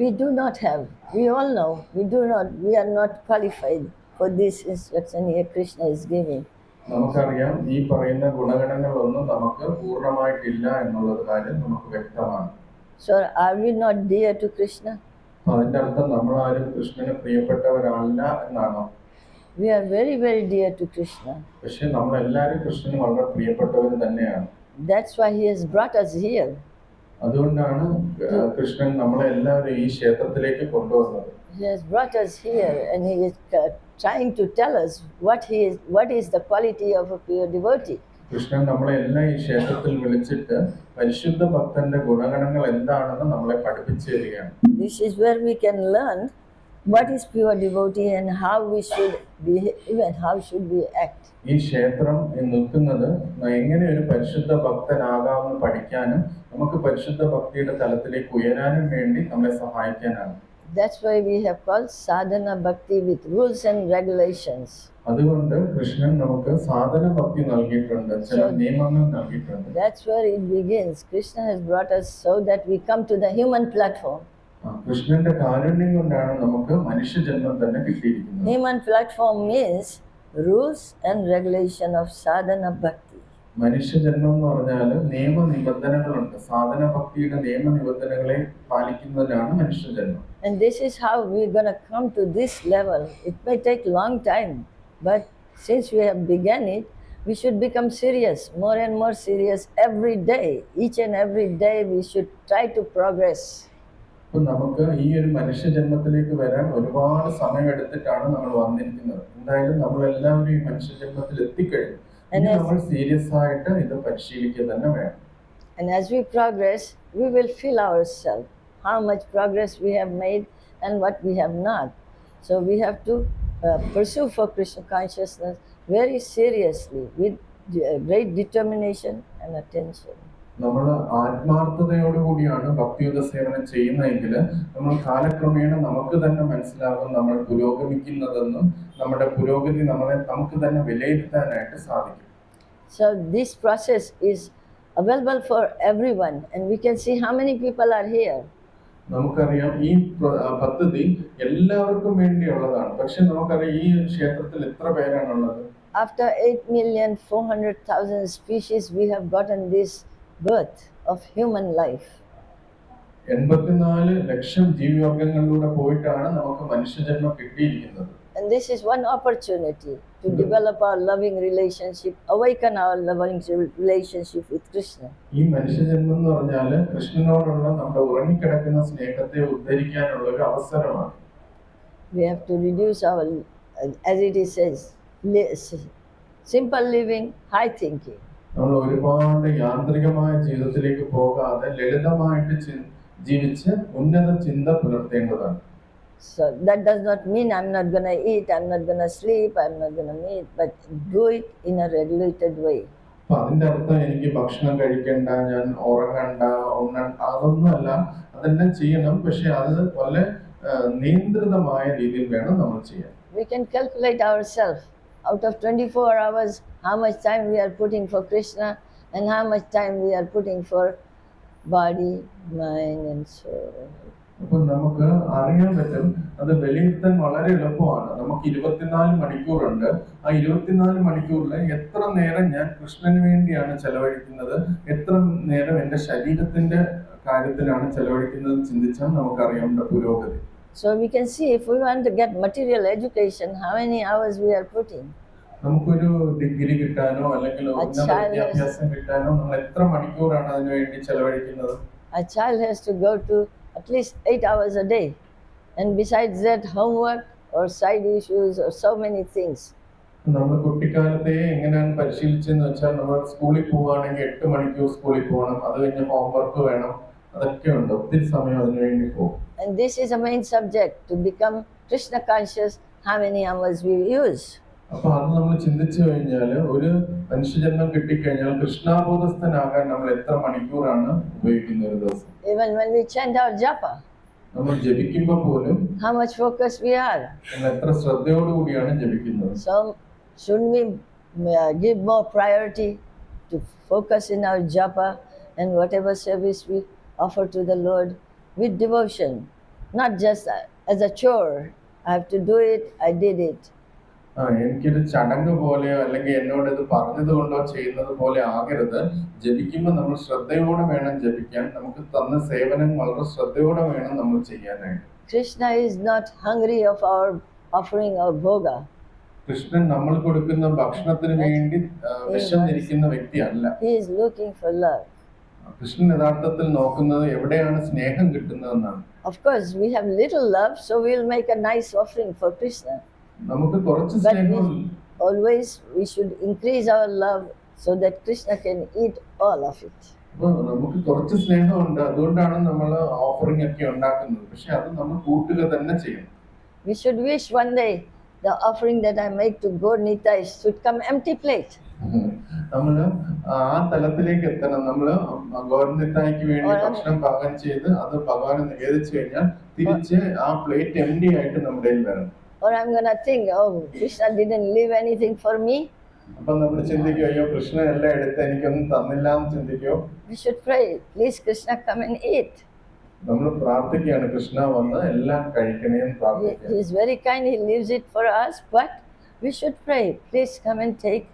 we do not have. We all know we are not qualified for this instruction here Krishna is giving. നമുക്കറിയാം ഈ പറയുന്ന ഗുണഗണങ്ങളൊന്നും നമുക്ക് പൂർണ്ണമായിട്ടില്ല എന്നുള്ളത് കാര്യം നമുക്ക് വ്യക്തമാണ്. So are we not dear to Krishna? അതിന്റെ അർത്ഥം നമ്മൾ ആരും കൃഷ്ണന് പ്രിയപ്പെട്ടവരല്ല എന്നാണോ? We are very, very dear to Krishna. പക്ഷെ നമ്മളെല്ലാവരും കൃഷ്ണന് വളരെ പ്രിയപ്പെട്ടവർ തന്നെയാണ്. That's why he has brought us here. അതുകൊണ്ടാണ് കൃഷ്ണൻ നമ്മളെ എല്ലാവരും ഈ ക്ഷേത്രത്തിലേക്ക് കൊണ്ടുവന്നത്. He has brought us here and he is trying to tell us what is the quality of a pure devotee. Krishnan നമ്മളെ എല്ലാം ഈ ക്ഷേത്രത്തിൽ വിളിച്ചിട്ട് പരിശുദ്ധ ഭക്തന്റെ ഗുണഗണങ്ങൾ എന്താണെന്ന് നമ്മളെ പഠിപ്പിച്ചു തരികയാണ്. This is where we can learn what is pure devotee and how we should behave and how should we act. ഈ ക്ഷേത്രം നിൽക്കുന്നത് എങ്ങനെ ഒരു പരിശുദ്ധ ഭക്തനാകാമെന്ന് പഠിക്കാനും നമുക്ക് പരിശുദ്ധ ഭക്തിയുടെ തലത്തിലേക്ക് ഉയരാനും വേണ്ടി നമ്മളെ സഹായിക്കാനാണ്. That's why we have called sadhana bhakti with rules and regulations. അതുകൊണ്ട് കൃഷ്ണൻ നമുക്ക് സാധന ഭക്തി നൽകിയിട്ടുണ്ട്, ചില നിയമങ്ങൾ നൽകിയിട്ടുണ്ട്. That's where it begins. Krishna has brought us so that we come to the human platform. കൃഷ്ണന്റെ കാരുണ്യം കൊണ്ടാണ് നമുക്ക് മനുഷ്യജന്മം തന്നെ കിട്ടിയിരിക്കുന്നത്. Human platform means rules and regulation of sadhana bhakti. മനുഷ്യജന്മം എന്ന് പറഞ്ഞാൽ നിയമനിബന്ധനകളുണ്ട്. സാധന ഭക്തിയുടെ നിയമനിബന്ധനകളെ പാലിക്കുന്നതിനാണ് മനുഷ്യജന്മം. And this is how we're going to come to this level. It may take long time, but since we have begun it, we should become serious, more and more serious every day. Each and every day we should try to progress. അപ്പോൾ നമുക്ക് ഈ ഒരു മനുഷ്യജന്മത്തിലേക്ക് വരാൻ ഒരുപാട് സമയമെടുത്തിട്ടാണ് നമ്മൾ വന്നിരിക്കുന്നത്. എന്തായാലും നമ്മളെല്ലാവരും ഈ മനുഷ്യജന്മത്തിൽ എത്തിക്കഴിഞ്ഞു. നമ്മൾ സീരിയസ് ആയിട്ട് ഇത് പരിശീലിക്കുക തന്നെ വേണം. And as we progress, we will feel ourselves how much progress we have made and what we have not. So we have to pursue for Krishna consciousness very seriously with great determination and attention. നമ്മൾ ആത്മാർത്ഥതയോടുകൂടിയാണ് ഭക്തിയുത സേവനം ചെയ്യുന്നതെങ്കിൽ നമ്മൾ കാലക്രമേണ നമുക്ക് തന്നെ മനസ്സിലാകും നമ്മൾ പുരോഗമിക്കുന്നതെന്നും നമ്മുടെ പുരോഗതി നമുക്ക് തന്നെ വിലയിരുത്താനായിട്ട് സാധിക്കും. So this process is available for everyone and we can see how many people are here. നമുക്കറിയാം ഈ പദ്ധതി എല്ലാവർക്കും വേണ്ടിയുള്ളതാണ്. പക്ഷെ നമുക്കറിയാം ഈ ക്ഷേത്രത്തിൽ എത്ര പേരാണുള്ളത്? After 8,400,000 species we have gotten this birth of human life. 84 ലക്ഷം ജീവിവർഗങ്ങളിലൂടെ പോയിട്ടാണ് നമുക്ക് മനുഷ്യജന്മം കിട്ടിയിരിക്കുന്നത്. And this is one opportunity to develop our loving relationship, awaken our loving relationship with Krishna. ഈ മനുഷ്യജന്മം എന്ന് പറഞ്ഞാൽ കൃഷ്ണനോടുള്ള നമ്മുടെ ഉറങ്ങിക്കിടക്കുന്ന സ്നേഹത്തെ ഉദ്ധരിക്കാനുള്ള ഒരു അവസരമാണ്. We have to reduce our, as it is says, simple living, high thinking. നമ്മൾ ഒരുപാട് യാന്ത്രികമായ ജീവിതത്തിലേക്ക് പോകാതെ ലളിതമായിട്ട് ജീവിച്ച് ഉന്നത ചിന്ത പുലർത്തേണ്ടതാണ്. So that does not mean I'm not going to eat, I'm not going to sleep, I'm not going to meet, but do it in a regulated way. അതിന്റെ അർത്ഥം എനിക്ക് ഭക്ഷണം കഴിക്കണ്ട, ഞാൻ ഉറങ്ങണ്ട, അതൊന്നുമല്ല. അതെല്ലാം ചെയ്യണം, പക്ഷെ അത് വളരെ നിയന്ത്രിതമായ രീതിയിൽ വേണം നമ്മൾ ചെയ്യാൻ. We can calculate ourselves out of 24 hours how much time we are putting for Krishna and how much time we are putting for body, mind and soul. അപ്പോൾ നമുക്ക് അറിയാൻ പറ്റും, അത് വിലയിരുത്താൻ വളരെ എളുപ്പമാണ്. നമുക്ക് 24 മണിക്കൂറുണ്ട്. ആ 24 മണിക്കൂറിൽ എത്ര നേരം ഞാൻ കൃഷ്ണന് വേണ്ടിയാണ് ചെലവഴിക്കുന്നത്, എത്ര നേരം എൻ്റെ ശരീരത്തിന്റെ കാര്യത്തിലാണ് ചെലവഴിക്കുന്നത് ചിന്തിച്ചാൽ നമുക്കറിയാം പുരോഗതി. So we can see if we want to get material education, how many hours we are putting. നമുക്കൊരു ഡിഗ്രി കിട്ടാനോ അല്ലെങ്കിൽ ഉന്നത വിദ്യാഭ്യാസം കിട്ടാനോ നമ്മൾ എത്ര മണിക്കൂറാണ് അതിനു വേണ്ടി ചെലവഴിക്കുന്നത്? A child has to go to at least 8 hours a day, and besides that homework or side issues or so many things. നമ്മൾ കുട്ടിക്കാലത്തെ എങ്ങനെയാണ് പരിശീലിച്ചെന്ന് വെച്ചാൽ നമ്മൾ സ്കൂളിൽ പോവുകയാണെങ്കിൽ 8 മണിക്കൂർ സ്കൂളിൽ പോകണം, അത് കഴിഞ്ഞ് ഹോംവർക്ക് വേണം, അതൊക്കെ ഉണ്ട്, ഒത്തിരി സമയം അതിനു വേണ്ടി പോകും. And this is a main subject, to become Krishna conscious, how many hours we use. അപ്പൊ അത് നമ്മൾ ചിന്തിച്ചു കഴിഞ്ഞാൽ ഒരു മനുഷ്യജന്മം കിട്ടിക്കഴിഞ്ഞാൽ കൃഷ്ണാബോധസ്ഥനാകാൻ നമ്മൾ എത്ര മണിക്കൂറാണ് ഉപയോഗിക്കുന്ന ഒരു ദിവസം? Even when we chant our japa, നമ്മൾ ജപിക്കുമ്പോൾ പോലും how much focus we are. നമ്മൾ എത്ര ശ്രദ്ധയോടുകൂടിയാണ് ജപിക്കുന്നത്? So shouldn't we give more priority to focus in our japa and whatever service we offer to the Lord with devotion? not just as a chore. I have to do it, I did it. എനിക്കൊരു ചടങ്ങ് പോലെയോ അല്ലെങ്കിൽ എന്നോട് ഇത് പറഞ്ഞത് കൊണ്ടോ ചെയ്യുന്നത് പോലെ ആകരുത്. ജപിക്കുമ്പോൾ നമ്മൾ ശ്രദ്ധയോടെ വേണം ജപിക്കാൻ. നമുക്ക് തന്ന സേവനം വളരെ ശ്രദ്ധയോടെ വേണം നമ്മൾ ചെയ്യാനായിട്ട്. Krishna is not hungry of our offering our bhoga. Krishnan നമ്മൾ കൊടുക്കുന്ന ഭക്ഷണത്തിന് വേണ്ടി വിശന്നിരിക്കുന്ന വ്യക്തിയല്ല. He is looking for love. Krishnan യഥാർത്ഥത്തിൽ നോക്കുന്നത് എവിടെയാണ് സ്നേഹം കിട്ടുന്നതെന്നാണ്. Of course, we have little love, so we'll make a nice offering for Krishna. നമുക്ക് കുറച്ച് But സ്നേഹം always we should increase our love so that Krishna can eat all of it. നമുക്ക് കുറച്ച് സ്നേഹമുണ്ട്, അതുകൊണ്ടാണ് നമ്മൾ ഓഫറിംഗ് ഒക്കെ ഉണ്ടാക്കുന്നത്. പക്ഷെ അത് നമ്മൾ കൂട്ടുക തന്നെ ചെയ്യണം. We should wish one day the offering that I make to Gaur Nitai should come empty plate. നമ്മള് ആ തലത്തിലേക്ക് എത്തണം. നമ്മള് ഗോർനിത്തായ്ക്ക് വേണ്ടി ഭക്ഷണം പാകം ചെയ്ത് അത് ഭഗവാനെ നിവേദിച്ചു കഴിഞ്ഞാൽ തിരിച്ച് ആ പ്ലേറ്റ് എംപ്റ്റി ആയിട്ട് നമ്മുടെ കയ്യിൽ വരണം. Or I'm gonna think, oh, Krishna didn't leave anything for me. അപ്പൊ നമ്മൾ ചിന്തിക്കോ, അയ്യോ കൃഷ്ണൻ എല്ലാം എടുത്ത് എനിക്കൊന്നും തന്നില്ല എന്ന് ചിന്തിക്കോ. We should pray, please Krishna come and eat. നമ്മൾ പ്രാർത്ഥിക്കുകയാണ്, കൃഷ്ണ വന്ന് എല്ലാം കഴിക്കണേ എന്ന് പ്രാർത്ഥിക്കുക. He is very kind, he leaves it for us, but we should pray, please come and take.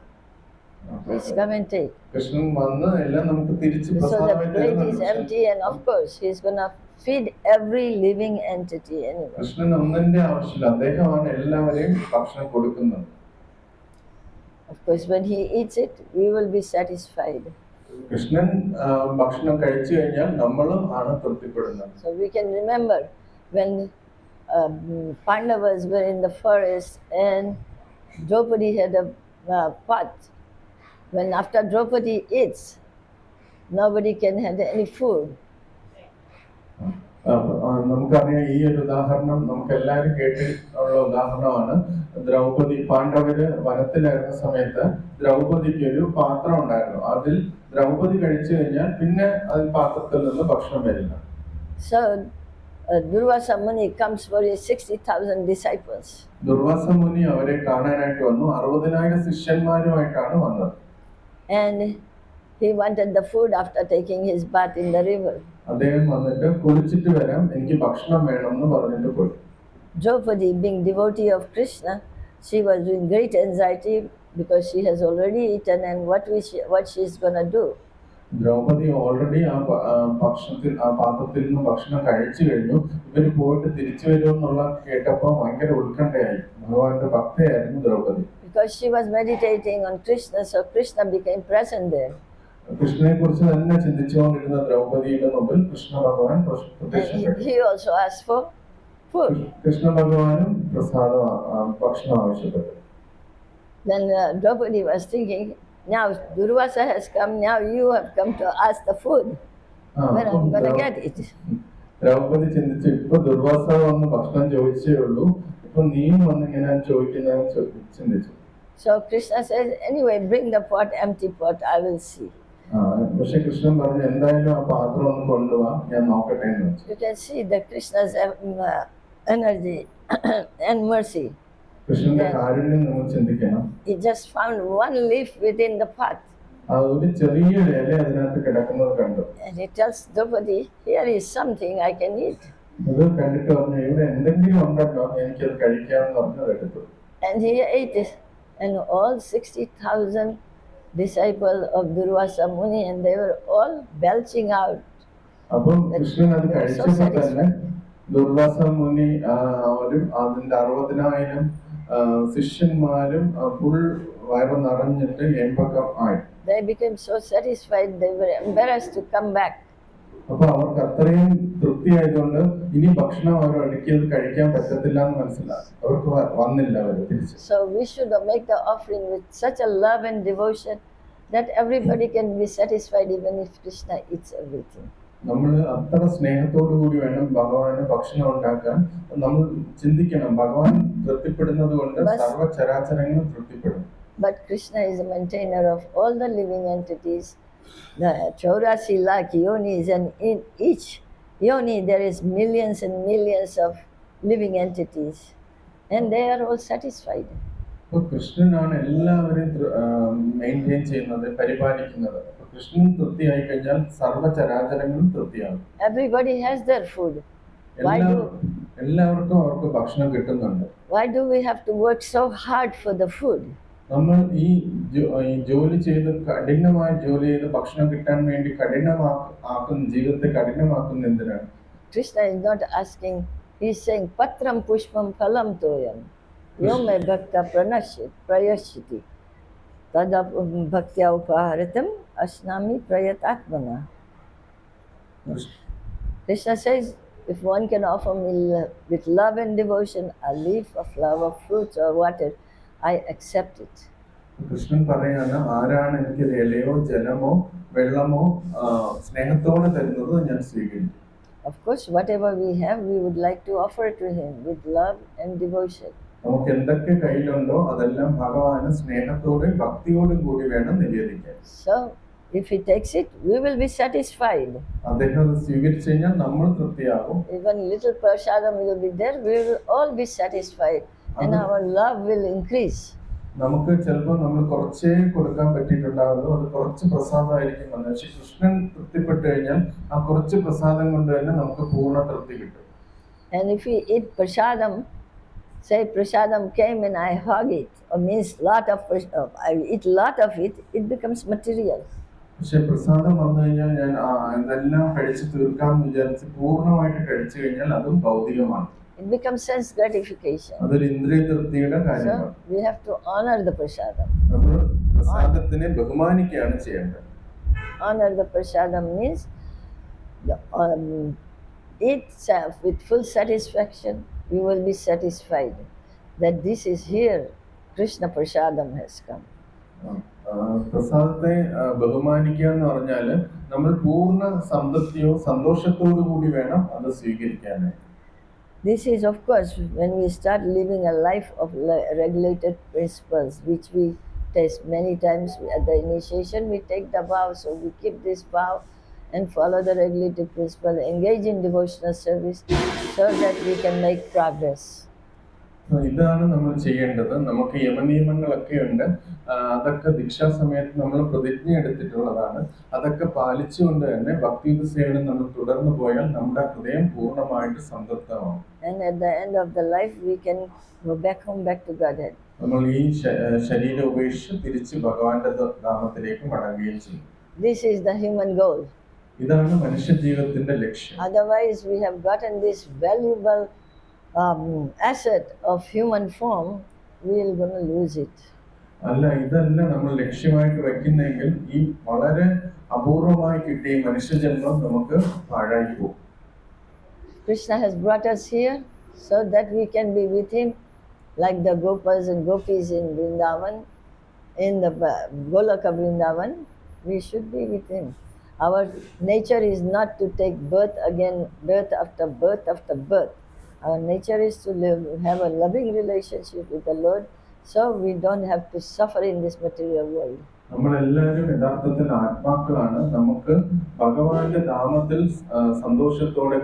Please come and take. Krishnan വന്ന് എല്ലാം നമുക്ക് തിരിച്ച് So the പ്രസാദമായി plate is തരുന്നുണ്ട്. empty, and of course he is gonna feed every living entity anyway. Krishnan ഒന്നിന്റെ ആവശ്യമില്ല, അദ്ദേഹമാണ് എല്ലാവരെയും ഭക്ഷണം കൊടുക്കുന്നത്. Of course, when he eats it, we will be satisfied. Krishnan ഭക്ഷണം കഴിച്ചു കഴിഞ്ഞാൽ നമ്മളും ആണ് തൃപ്തിപ്പെടുന്നത്. So we can remember when Pandavas were in the forest and Draupadi had a pot. When after Draupadi eats, nobody can have any food. നമുക്കറിയാം, ഈ ഒരു ഉദാഹരണം നമുക്ക് എല്ലാവരും കേട്ടിട്ടുള്ള ഉദാഹരണമാണ്. ദ്രൗപദി, പാണ്ഡവര് വനത്തിലായിരുന്ന സമയത്ത് ദ്രൗപദിക്ക് ഒരു പാത്രം ഉണ്ടായിരുന്നു. അതിൽ ദ്രൗപദി കഴിച്ചു കഴിഞ്ഞാൽ പിന്നെ അതിൽ പാത്രത്തിൽ നിന്ന് ഭക്ഷണം വരില്ല. So Durvasa Muni comes for his 60,000 disciples. Durvasa മുനി അവരെ കാണാനായിട്ട് വന്നു. 60,000 ശിഷ്യന്മാരുമായിട്ടാണ് വന്നത്. And he wanted the food after taking his bath in the river. അദ്ദേഹം വന്നിട്ട് കുളിച്ചിട്ട് വരാം, എനിക്ക് ഭക്ഷണം വേണം എന്ന് പറഞ്ഞിട്ട് പോയി. Draupadi, being devotee of Krishna, she was in great anxiety because she has already eaten, and what she is gonna do. Draupadi already ആ പാത്രത്തിൽ നിന്ന് ഭക്ഷണം കഴിച്ചു കഴിഞ്ഞു. ഇവര് പോയിട്ട് തിരിച്ചു വരുമെന്നുള്ള കേട്ടപ്പോൾ ഭയങ്കര ഉത്കണ്ഠയായി. ഭഗവാന്റെ ഭക്തയായിരുന്നു Draupadi. Because she was meditating on Krishna, so Krishna became present there. കൃഷ്ണനെ കുറിച്ച് തന്നെ ചിന്തിച്ചുകൊണ്ടിരുന്ന ദ്രൗപദിയുടെ മുമ്പിൽ കൃഷ്ണ ഭഗവാൻ പ്രത്യക്ഷപ്പെട്ടു. He also asked for food. Krishna ഭഗവാനും ഭക്ഷണം ആവശ്യപ്പെട്ടു. Then Draupadi was thinking, now Durvasa has come, now you have come to ask the food. When I'm going to get it? Draupadi ചിന്തിച്ചു, ഇപ്പൊ ദുർവാസ വന്ന് ഭക്ഷണം ചോദിച്ചേ ഉള്ളൂ, ഇപ്പൊ നീയും വന്ന് ഇങ്ങനെ ചോദിക്കുന്ന ചിന്തിച്ചു. So Krishna says, anyway, bring the pot, empty pot, I will see. പക്ഷെ കൃഷ്ണൻ പറഞ്ഞു, എന്തായാലും ആ പാത്രം ഒന്ന് കൊണ്ടുപോവാ, ഞാൻ നോക്കട്ടെ എന്ന് വെച്ചു. You can see the Krishna's energy and mercy. കൃഷ്ണന്റെ കാരുണ്യം നമ്മൾ ചിന്തിക്കണം. He just found one leaf within the pot. ഒരു ചെറിയ ഇല അതിനകത്ത് കിടക്കുന്നത് കണ്ടു. And he tells Draupadi, here is something I can eat. അത് കണ്ടിട്ട് പറഞ്ഞു, ഇവിടെ എന്തെങ്കിലും ഉണ്ടല്ലോ, എനിക്കത് കഴിക്കാമെന്ന് പറഞ്ഞത് എടുത്തു. And he ate it. And all 60,000 disciples of Durvasa Muni, and they were all belching out. അപ്പം കൃഷ്ണൻ അത് കഴിച്ചപ്പോൾ തന്നെ ദുർവാസ മുനി അവരും അതിന്റെ 60,000 ശിഷ്യന്മാരും ഫുൾ വയറ് നിറഞ്ഞിട്ട് ഏമ്പക്കം ആയി. They became so satisfied, they were embarrassed to come back. അപ്പൊ അവർക്ക് അത്രയും തൃപ്തിയായതുകൊണ്ട് ഇനി ഭക്ഷണം അവർ ഒരിക്കലും കഴിക്കാൻ പറ്റത്തില്ല എന്ന് മനസ്സിലായി. അവർക്ക് വന്നില്ല അവര് തിരിച്ച്. So we should make the offering with such a love and devotion that everybody can be satisfied even if Krishna eats everything. നമ്മൾ അത്ര സ്നേഹത്തോടു കൂടി വേണം ഭഗവാന് ഭക്ഷണം ഉണ്ടാക്കാൻ. നമ്മൾ ചിന്തിക്കണം, ഭഗവാൻ തൃപ്തിപ്പെടുന്നത് കൊണ്ട് സർവ്വചരാചരങ്ങളും തൃപ്തിപ്പെടും. But Krishna is a maintainer of all the living entities, the 84 lakh yonis, and in each yoni there is millions and millions of living entities, and they are all satisfied. കൃഷ്ണനാണ് എല്ലാവരെയും മെയിൻറ്റെയിൻ ചെയ്യുന്നത്, പരിപാലിക്കുന്നത്. കൃഷ്ണൻ തൃപ്തിയായി കഴിഞ്ഞാൽ സർവ്വചരാചരങ്ങളും തൃപ്തിയാകും. Everybody has their food. Why എല്ലാവർക്കും അവർക്ക് ഭക്ഷണം കിട്ടുന്നുണ്ട്. we have to work so hard for the food? നമ്മൾ ഈ ജോലി ചെയ്ത് കഠിനമായി ജോലി ചെയ്ത് ഭക്ഷണം കിട്ടാൻ വേണ്ടി ജീവിതത്തെ കഠിനമാക്കുന്ന എന്തിനാണ്? Krishna is not asking, he is saying patram pushpam phalam toyam yome bhakta prayashiti tada bhaktya upaharatam asnami prayatatmana. Krishna says, if one can offer me with love and devotion a leaf, a flower, fruits or water, I accept it. Krishnan പറയാണ്, ആരാണ് എനിക്ക് ഇലയോ ജലമോ വെള്ളമോ സ്നേഹത്തോടെ തരുന്നത് ഞാൻ സ്വീകരിക്കും. Of course, whatever we have, we would like to offer to him with love and devotion. നമുക്ക് എന്തൊക്കെ കയ്യിലുണ്ടോ അതെല്ലാം ഭഗവാന് സ്നേഹത്തോടെ ഭക്തിയോടും കൂടി വേണം നിവേദിക്കാൻ. So, if he takes it, we will be satisfied. അദ്ദേഹം അത് സ്വീകരിച്ചു കഴിഞ്ഞാൽ നമ്മൾ തൃപ്തിയാകും. Even little prasadam will be there, we will all be satisfied and our love will increase. നമുക്ക് ചിലപ്പോൾ നമ്മൾ കുറച്ചേ കൊടുക്കാൻ പറ്റിയിട്ടുണ്ടാവുള്ളൂ, അത് കുറച്ച് പ്രസാദമായിരിക്കും വന്നത്. പക്ഷെ കൃഷ്ണൻ തൃപ്തിപ്പെട്ടു കഴിഞ്ഞാൽ ആ കുറച്ച് പ്രസാദം കൊണ്ട് തന്നെ നമുക്ക് പൂർണ്ണ തൃപ്തി കിട്ടും. And if we eat prasadam, say prasadam came and I hug it, or means I eat lot of it, it becomes material. പക്ഷെ പ്രസാദം വന്നു കഴിഞ്ഞാൽ ഞാൻ ഇതെല്ലാം കഴിച്ച് തീർക്കാമെന്ന് വിചാരിച്ച് പൂർണ്ണമായിട്ട് കഴിച്ചു കഴിഞ്ഞാൽ അതും ഭൗതികമാണ്. It becomes sense gratification. അതൊരു ഇന്ദ്രിയ തൃപ്തിയുടെ കാര്യമാണ്. So we have to honor the prasadam. നമ്മൾ പ്രസാദത്തിനെ ബഹുമാനിക്കുകയാണ് ചെയ്യേണ്ടത്. Honor the prasadam means eat with full satisfaction. You will be satisfied that this is here, Krishna prasadam has come. പ്രസാദത്തെ ബഹുമാനിക്കുക എന്ന് പറഞ്ഞാൽ നമ്മൾ പൂർണ്ണ സംതൃപ്തിയോ സന്തോഷത്തോടു കൂടി വേണം അത് സ്വീകരിക്കാനായി. This is, of course, when we start living a life of regulated principles, which we test many times at the initiation. We take the vow, so we keep this vow and follow the regulated principle, engage in devotional service, so that we can make progress. ഇതാണ് നമ്മൾ ചെയ്യേണ്ടത്. നമുക്ക് യമനിയമങ്ങളൊക്കെ ഉണ്ട്, അതൊക്കെ ദീക്ഷാ സമയത്ത് നമ്മൾ പ്രതിജ്ഞ എടുത്തിട്ടുള്ളതാണ്. അതൊക്കെ പാലിച്ചുകൊണ്ട് തന്നെ ഭക്തിയുത സേവനം നമ്മൾ തുടർന്നു പോയാൽ നമ്മുടെ ഹൃദയം പൂർണ്ണമായിട്ട് സംതൃപ്തമാവും. And at the end of the life we can go back home, back to Godhead. നമ്മൾ ഈ ശരീരം ഉപേക്ഷിച്ച് തിരിച്ച് ഭഗവാന്റെ ധാമത്തിലേക്ക് മടങ്ങുകയും ചെയ്യും. This is the human goal. ഇതാണ് മനുഷ്യ ജീവിതത്തിന്റെ ലക്ഷ്യം. Otherwise we have gotten this valuable asset of human form, we are going to lose it. അല്ല, ഇതല്ല നമ്മൾ ലക്ഷ്യമായിട്ട് വെക്കുന്നെങ്കിൽ ഈ വളരെ അപൂർവമായി കിട്ടിയ മനുഷ്യജന്മം നമുക്ക് പാഴായി പോകും. Krishna has brought us here so that we can be with him like the Gopas and Gopis in Vrindavan, in the Golaka Vrindavan. We should be with him. Our nature is not to take birth again, birth after birth after birth. Our nature is to have a loving relationship with the Lord, so we don't have to suffer in this material world. നമ്മളെല്ലാവരും യഥാർത്ഥത്തിൽ ആത്മാക്കളാണ്. നമുക്ക് ഭഗവാന്റെ ധാമത്തിൽ സന്തോഷത്തോടെ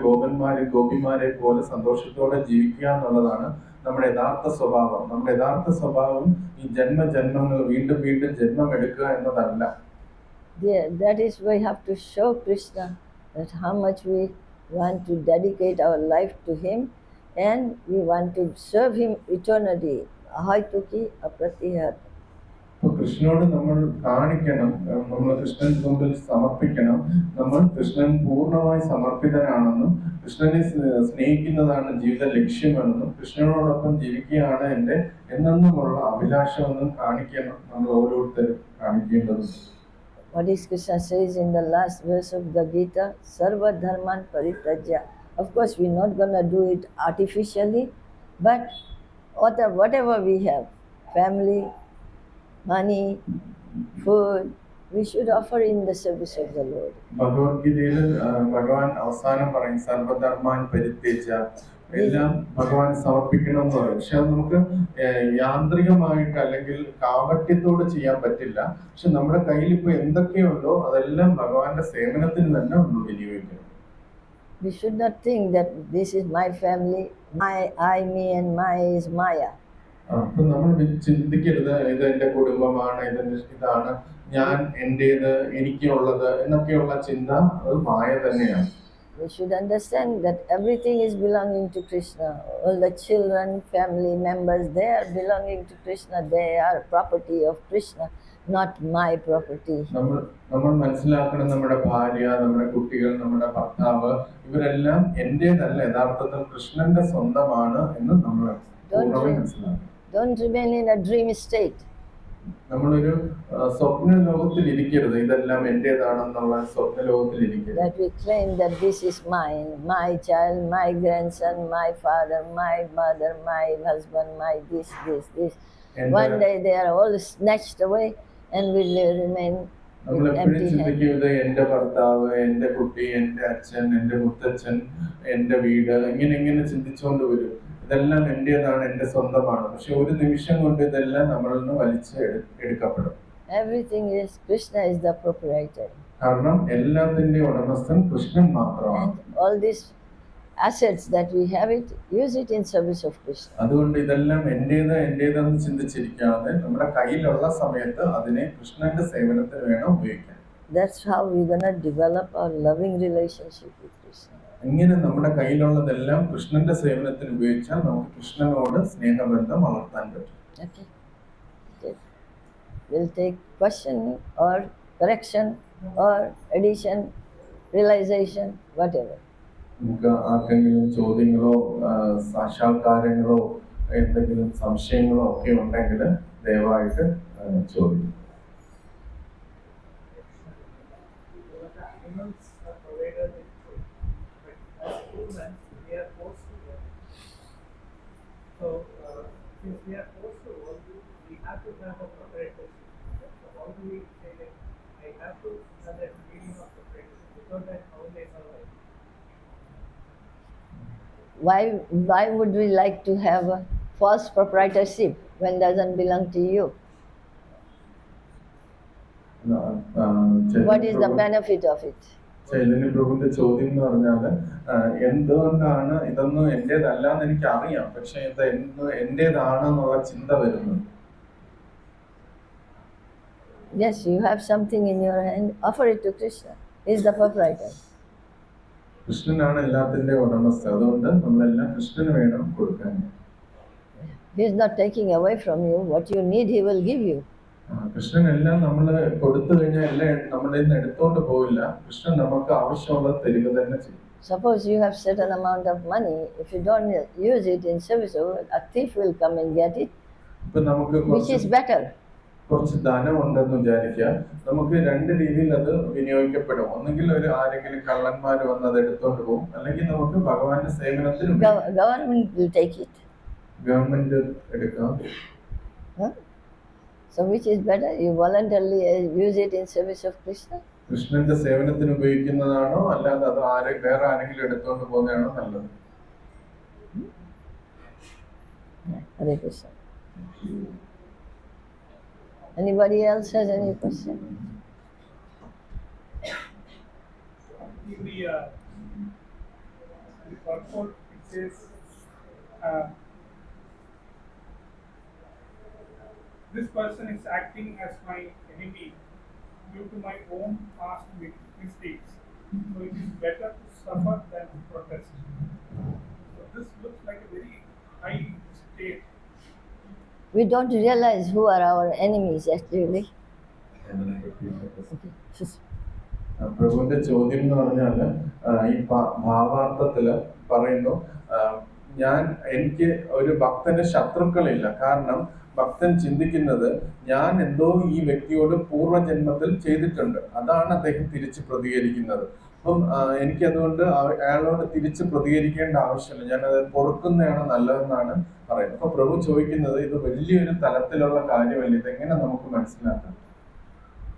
ഗോപിമാരെ പോലെ സന്തോഷത്തോടെ ജീവിക്കുക എന്നുള്ളതാണ് നമ്മുടെ യഥാർത്ഥ സ്വഭാവം. നമ്മുടെ യഥാർത്ഥ സ്വഭാവം ഈ ജന്മങ്ങൾ വീണ്ടും വീണ്ടും ജന്മം എടുക്കുക എന്നതല്ല. That is why we have to show Krishna that how much we want to dedicate our life to him and we want to serve him eternally. Ahaituki apratihat. കൃഷ്ണനോട് നമ്മൾ കാണിക്കണം, നമ്മൾ കൃഷ്ണൻ മുമ്പിൽ സമർപ്പിക്കണം, നമ്മൾ കൃഷ്ണൻ പൂർണ്ണമായി സമർപ്പിതനാണെന്നും കൃഷ്ണനെ സ്നേഹിക്കുന്നതാണ് ജീവിത ലക്ഷ്യമെന്നും കൃഷ്ണനോടൊപ്പം ജീവിക്കുകയാണ് എൻ്റെ എന്നെന്നുമുള്ള അഭിലാഷമെന്നും കാണിക്കണം. നമ്മൾ ഓരോരുത്തരും കാണിക്കേണ്ടത്. What is Krishna says in the last verse of the Gita? Sarva dharman parityajya. Of course, we're not going to do it artificially, but whatever we have, family, money, food, we should offer in the service of the Lord. ഭഗവത്ഗീതയിൽ ഭഗവാൻ അവസാനം പറയും സർവധർമാൻ പരിത്യജ്യ, എല്ലാം ഭഗവാൻ സമർപ്പിക്കണം എന്ന് പറയും. പക്ഷെ അത് നമുക്ക് യാന്ത്രികമായിട്ട് അല്ലെങ്കിൽ കാപട്യത്തോട് ചെയ്യാൻ പറ്റില്ല. പക്ഷെ നമ്മുടെ കയ്യിൽ ഇപ്പൊ എന്തൊക്കെയുണ്ടോ അതെല്ലാം ഭഗവാന്റെ സേവനത്തിന് തന്നെ നമ്മൾ വിനിയോഗിക്കണം. We should not think that this is my family, me and my is Maya. അപ്പൊ നമ്മൾ ചിന്തിക്കരുത് ഇത് എന്റെ കുടുംബമാണ്, ഇതാണ് ഞാൻ, എന്റേത്, എനിക്കുള്ളത് എന്നൊക്കെയുള്ള ചിന്ത അത് മായ തന്നെയാണ്. We should understand that everything is belonging to Krishna. All the children, family members, they are belonging to Krishna. They are property of Krishna, not my property. നമ്മൾ നമ്മൾ മനസ്സിലാക്കണം, നമ്മുടെ ഭാര്യ, നമ്മുടെ കുട്ടികൾ, നമ്മുടെ ഭർത്താവ്, ഇവരെല്ലാം എന്റേതല്ല, യഥാർത്ഥത്തിൽ കൃഷ്ണന്റെ സ്വന്തമാണ് എന്ന് നമ്മൾ പൂർണ്ണമായി മനസ്സിലാക്കണം. Don't remain in a dream state. നമ്മളൊരു സ്വപ്ന ലോകത്തിൽ ഇരിക്കരുത്, ഇതെല്ലാം എന്റേതാണെന്നുള്ള സ്വപ്ന ലോകത്തിൽ ഇരിക്കരുത്. That we claim that this is mine, my child, my grandson, my father, my mother, my husband, my this. One day they are all snatched away and we will remain നമ്മൾ with എപ്പോഴും empty hand. ചിന്തിക്കുന്നത് എന്റെ ഭർത്താവ്, എന്റെ കുട്ടി, എന്റെ അച്ഛൻ, എന്റെ മുത്തച്ഛൻ, എന്റെ വീട്, ഇങ്ങനെ ചിന്തിച്ചുകൊണ്ട് വരും. ഇതെല്ലാം എന്റേതാണ്, എന്റെ സ്വന്തമാണ്. പക്ഷെ ഒരു നിമിഷം കൊണ്ട് ഇതെല്ലാം നമ്മളിൽ നിന്ന് വലിച്ച് എടുക്കപ്പെടും. Everything is Krishna is the proprietor. കാരണം എല്ലാത്തിന്റെ ഉടമസ്ഥൻ കൃഷ്ണൻ മാത്രമാണ്. And all these assets that we have it, use it in service of Krishna. അതുകൊണ്ട് ഇതെല്ലാം എന്റേതെന്ന് ചിന്തിച്ചിരിക്കാതെ നമ്മുടെ കയ്യിലുള്ള സമയത്ത് അതിനെ കൃഷ്ണന്റെ സേവനത്തിന് വേണം ഉപയോഗിക്കാൻ. That's how we're gonna develop our loving relationship with Krishna. ഇങ്ങനെ നമ്മുടെ കയ്യിലുള്ളതെല്ലാം കൃഷ്ണന്റെ സേവനത്തിന് ഉപയോഗിച്ചാൽ നമുക്ക് കൃഷ്ണനോട് സ്നേഹബന്ധം വളർത്താൻ പറ്റും. Okay. We'll take question or correction or addition, realization, whatever. നമുക്ക് ആർക്കെങ്കിലും ചോദ്യങ്ങളോ സാക്ഷാത്കാരങ്ങളോ എന്തെങ്കിലും സംശയങ്ങളോ ഒക്കെ ഉണ്ടെങ്കിൽ ദയവായിട്ട് ചോദിക്കും. So, since we are forced to work, we have to have a proprietorship. So, how do we say that I have to have that feeling of proprietorship? Without that, how will I survive? Why would we like to have a false proprietorship when it doesn't belong to you? What is the benefit of it? Chaitanya പ്രഭുവിന്റെ ചോദ്യം എന്ന് പറഞ്ഞാല് എന്തുകൊണ്ടാണ് ഇതൊന്നും എന്റേതല്ല എന്ന് എനിക്ക് അറിയാം, പക്ഷെ ഇത് എന്റേതാണെന്നുള്ള ചിന്ത വരുന്നത്. Yes, you have something in your hand, offer it to Krishna. He is the proprietor. കൃഷ്ണനാണ് എല്ലാത്തിന്റെ ഉടമസ്ഥ, അതുകൊണ്ട് നമ്മളെല്ലാം കൃഷ്ണന് വേണം കൊടുക്കാൻ. He is not taking away from you. What you need, he will give you. Krishnan എല്ലാം നമ്മൾ കൊടുത്തു കഴിഞ്ഞാൽ എല്ലാം നമ്മളിൽ നിന്ന് എടുത്തോണ്ട് പോവില്ല. കൃഷ്ണൻ നമുക്ക് ആവശ്യമുള്ളത് തരിക തന്നെ ചെയ്യും. Suppose you have certain amount of money, if you don't use it in service, a thief will come and get it. ഇപ്പൊ നമുക്ക് Which is better? കുറച്ച് ധനം ഉണ്ടെന്ന് വിചാരിക്കുക, നമുക്ക് രണ്ട് രീതിയിൽ അത് വിനിയോഗിക്കപ്പെടും. ഒന്നെങ്കിൽ ആരെങ്കിലും കള്ളന്മാർ വന്ന് അത് എടുത്തോണ്ട് പോകും, അല്ലെങ്കിൽ നമുക്ക് ഭഗവാന്റെ സേവനത്തിന് Government will take it. Government എടുക്കാം. Huh? So which is better? You voluntarily use it in service of Krishna? കൃഷ്ണന്റെ സേവനത്തിന് ഉപയോഗിക്കുന്നതാണോ അല്ലാതെ അത് വേറെ ആരെങ്കിലും എടുത്തോണ്ട് പോകുന്നതാണോ നല്ലത്? Hare Krishna. Anybody else has any question? In the purport, it says, this person is acting as my enemy due to my own past mistakes. So it is better to suffer than to protest. So this looks like a very high state. We don't realize who are our enemies actually. പ്രഭുവിന്റെ ചോദ്യം എന്ന് പറഞ്ഞാല് ഈ ഭാവാർത്ഥത്തില് പറയുന്നു, എനിക്ക് ഒരു ഭക്തന്റെ ശത്രുക്കളില്ല. കാരണം ഭക്തൻ ചിന്തിക്കുന്നത് ഞാൻ എന്തോ ഈ വ്യക്തിയോട് പൂർവ്വജന്മത്തിൽ ചെയ്തിട്ടുണ്ട്, അതാണ് അദ്ദേഹം തിരിച്ച് പ്രതികരിക്കുന്നത്. അപ്പം എനിക്കതുകൊണ്ട് അയാളോട് തിരിച്ച് പ്രതികരിക്കേണ്ട ആവശ്യമില്ല, ഞാനത് പൊറുക്കുന്നതാണ് നല്ലതെന്നാണ് പറയുന്നത്. അപ്പൊ പ്രഭു ചോദിക്കുന്നത് ഇത് വലിയൊരു തലത്തിലുള്ള കാര്യമല്ല, ഇതെങ്ങനെ നമുക്ക് മനസ്സിലാക്കാം?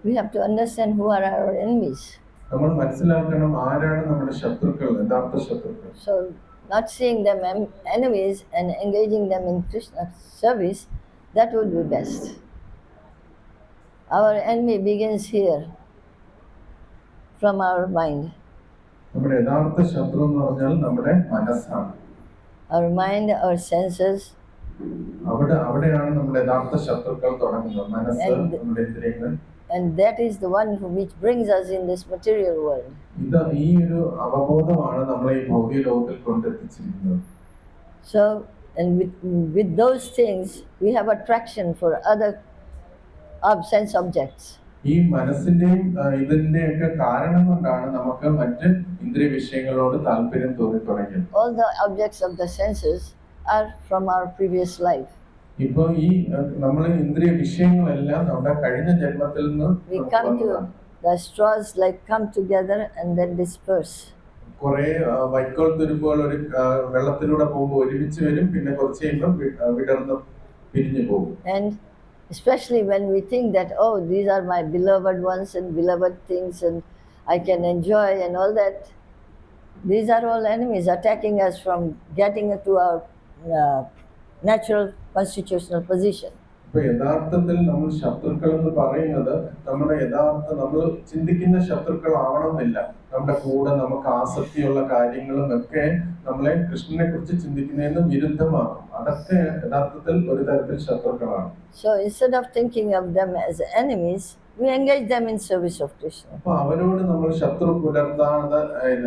We have to understand who are our enemies. നമ്മൾ മനസ്സിലാക്കണം ആരാണ് നമ്മുടെ ശത്രുക്കൾ, യഥാർത്ഥ ശത്രുക്കൾ. So not seeing them enemies and engaging them in Krishna's service, that would be best. Our enemy begins here, from our mind. നമ്മുടെ യഥാർത്ഥ ശത്രു എന്ന് പറഞ്ഞാൽ നമ്മുടെ മനസ്സാണ്. Our mind, our senses. അവിടെയാണ് നമ്മുടെ യഥാർത്ഥ ശത്രുക്കൾ തുടങ്ങുന്നത്. മനസ്സ്, നമ്മുടെ ഇന്ദ്രിയങ്ങൾ. And that is the one which brings us in this material world. ഇത് ഈ ഒരു അവബോധമാണ് നമ്മളെ ഈ ഭൗതിക ലോകത്തിൽ കൊണ്ടെത്തിച്ചിരിക്കുന്നത്. So, and with those things, we have attraction for other sense objects. ഈ മനസ്സിന്റെയും ഇതിന്റെയൊക്കെ കാരണം കൊണ്ടാണ് നമുക്ക് മറ്റ് ഇന്ദ്രിയ വിഷയങ്ങളോട് താല്പര്യം തോന്നി തുടങ്ങിയത്. All the objects of the senses are from our previous life. ഇപ്പൊ ഈ നമ്മൾ ഇന്ദ്രിയ വിഷയങ്ങളെല്ലാം നമ്മുടെ കഴിഞ്ഞ ജന്മത്തിൽ നിന്ന് We come to the straws like come together and then disperse. കുറെ വൈക്കോൽ തുരുമ്പുകൾ ഒരു വെള്ളത്തിലൂടെ പോകുമ്പോൾ ഒരുമിച്ച് വരും, പിന്നെ കുറച്ച് കഴിയുമ്പോൾ വിടർന്ന് പിരിഞ്ഞു പോകും. And especially when we think that, oh, these are my beloved ones and beloved things and I can enjoy and all that, these are all enemies attacking us from getting to our natural constitutional position. ഇപ്പൊ യഥാർത്ഥത്തിൽ നമ്മൾ ശത്രുക്കൾ എന്ന് പറയുന്നത് നമ്മുടെ നമ്മൾ ചിന്തിക്കുന്ന ശത്രുക്കൾ ആവണമെന്നില്ല. നമ്മുടെ കൂടെ നമുക്ക് ആസക്തിയുള്ള കാര്യങ്ങളും ഒക്കെ നമ്മളെ കൃഷ്ണനെ കുറിച്ച് ചിന്തിക്കുന്നതിന് വിരുദ്ധമാകും. അതൊക്കെ യഥാർത്ഥത്തിൽ ഒരു തരത്തിൽ ശത്രുക്കളാണ്. So instead of thinking of them as enemies, we engage them in service of Krishna. അപ്പൊ അവരോട് നമ്മൾ ശത്രു പുലർത്താതെ,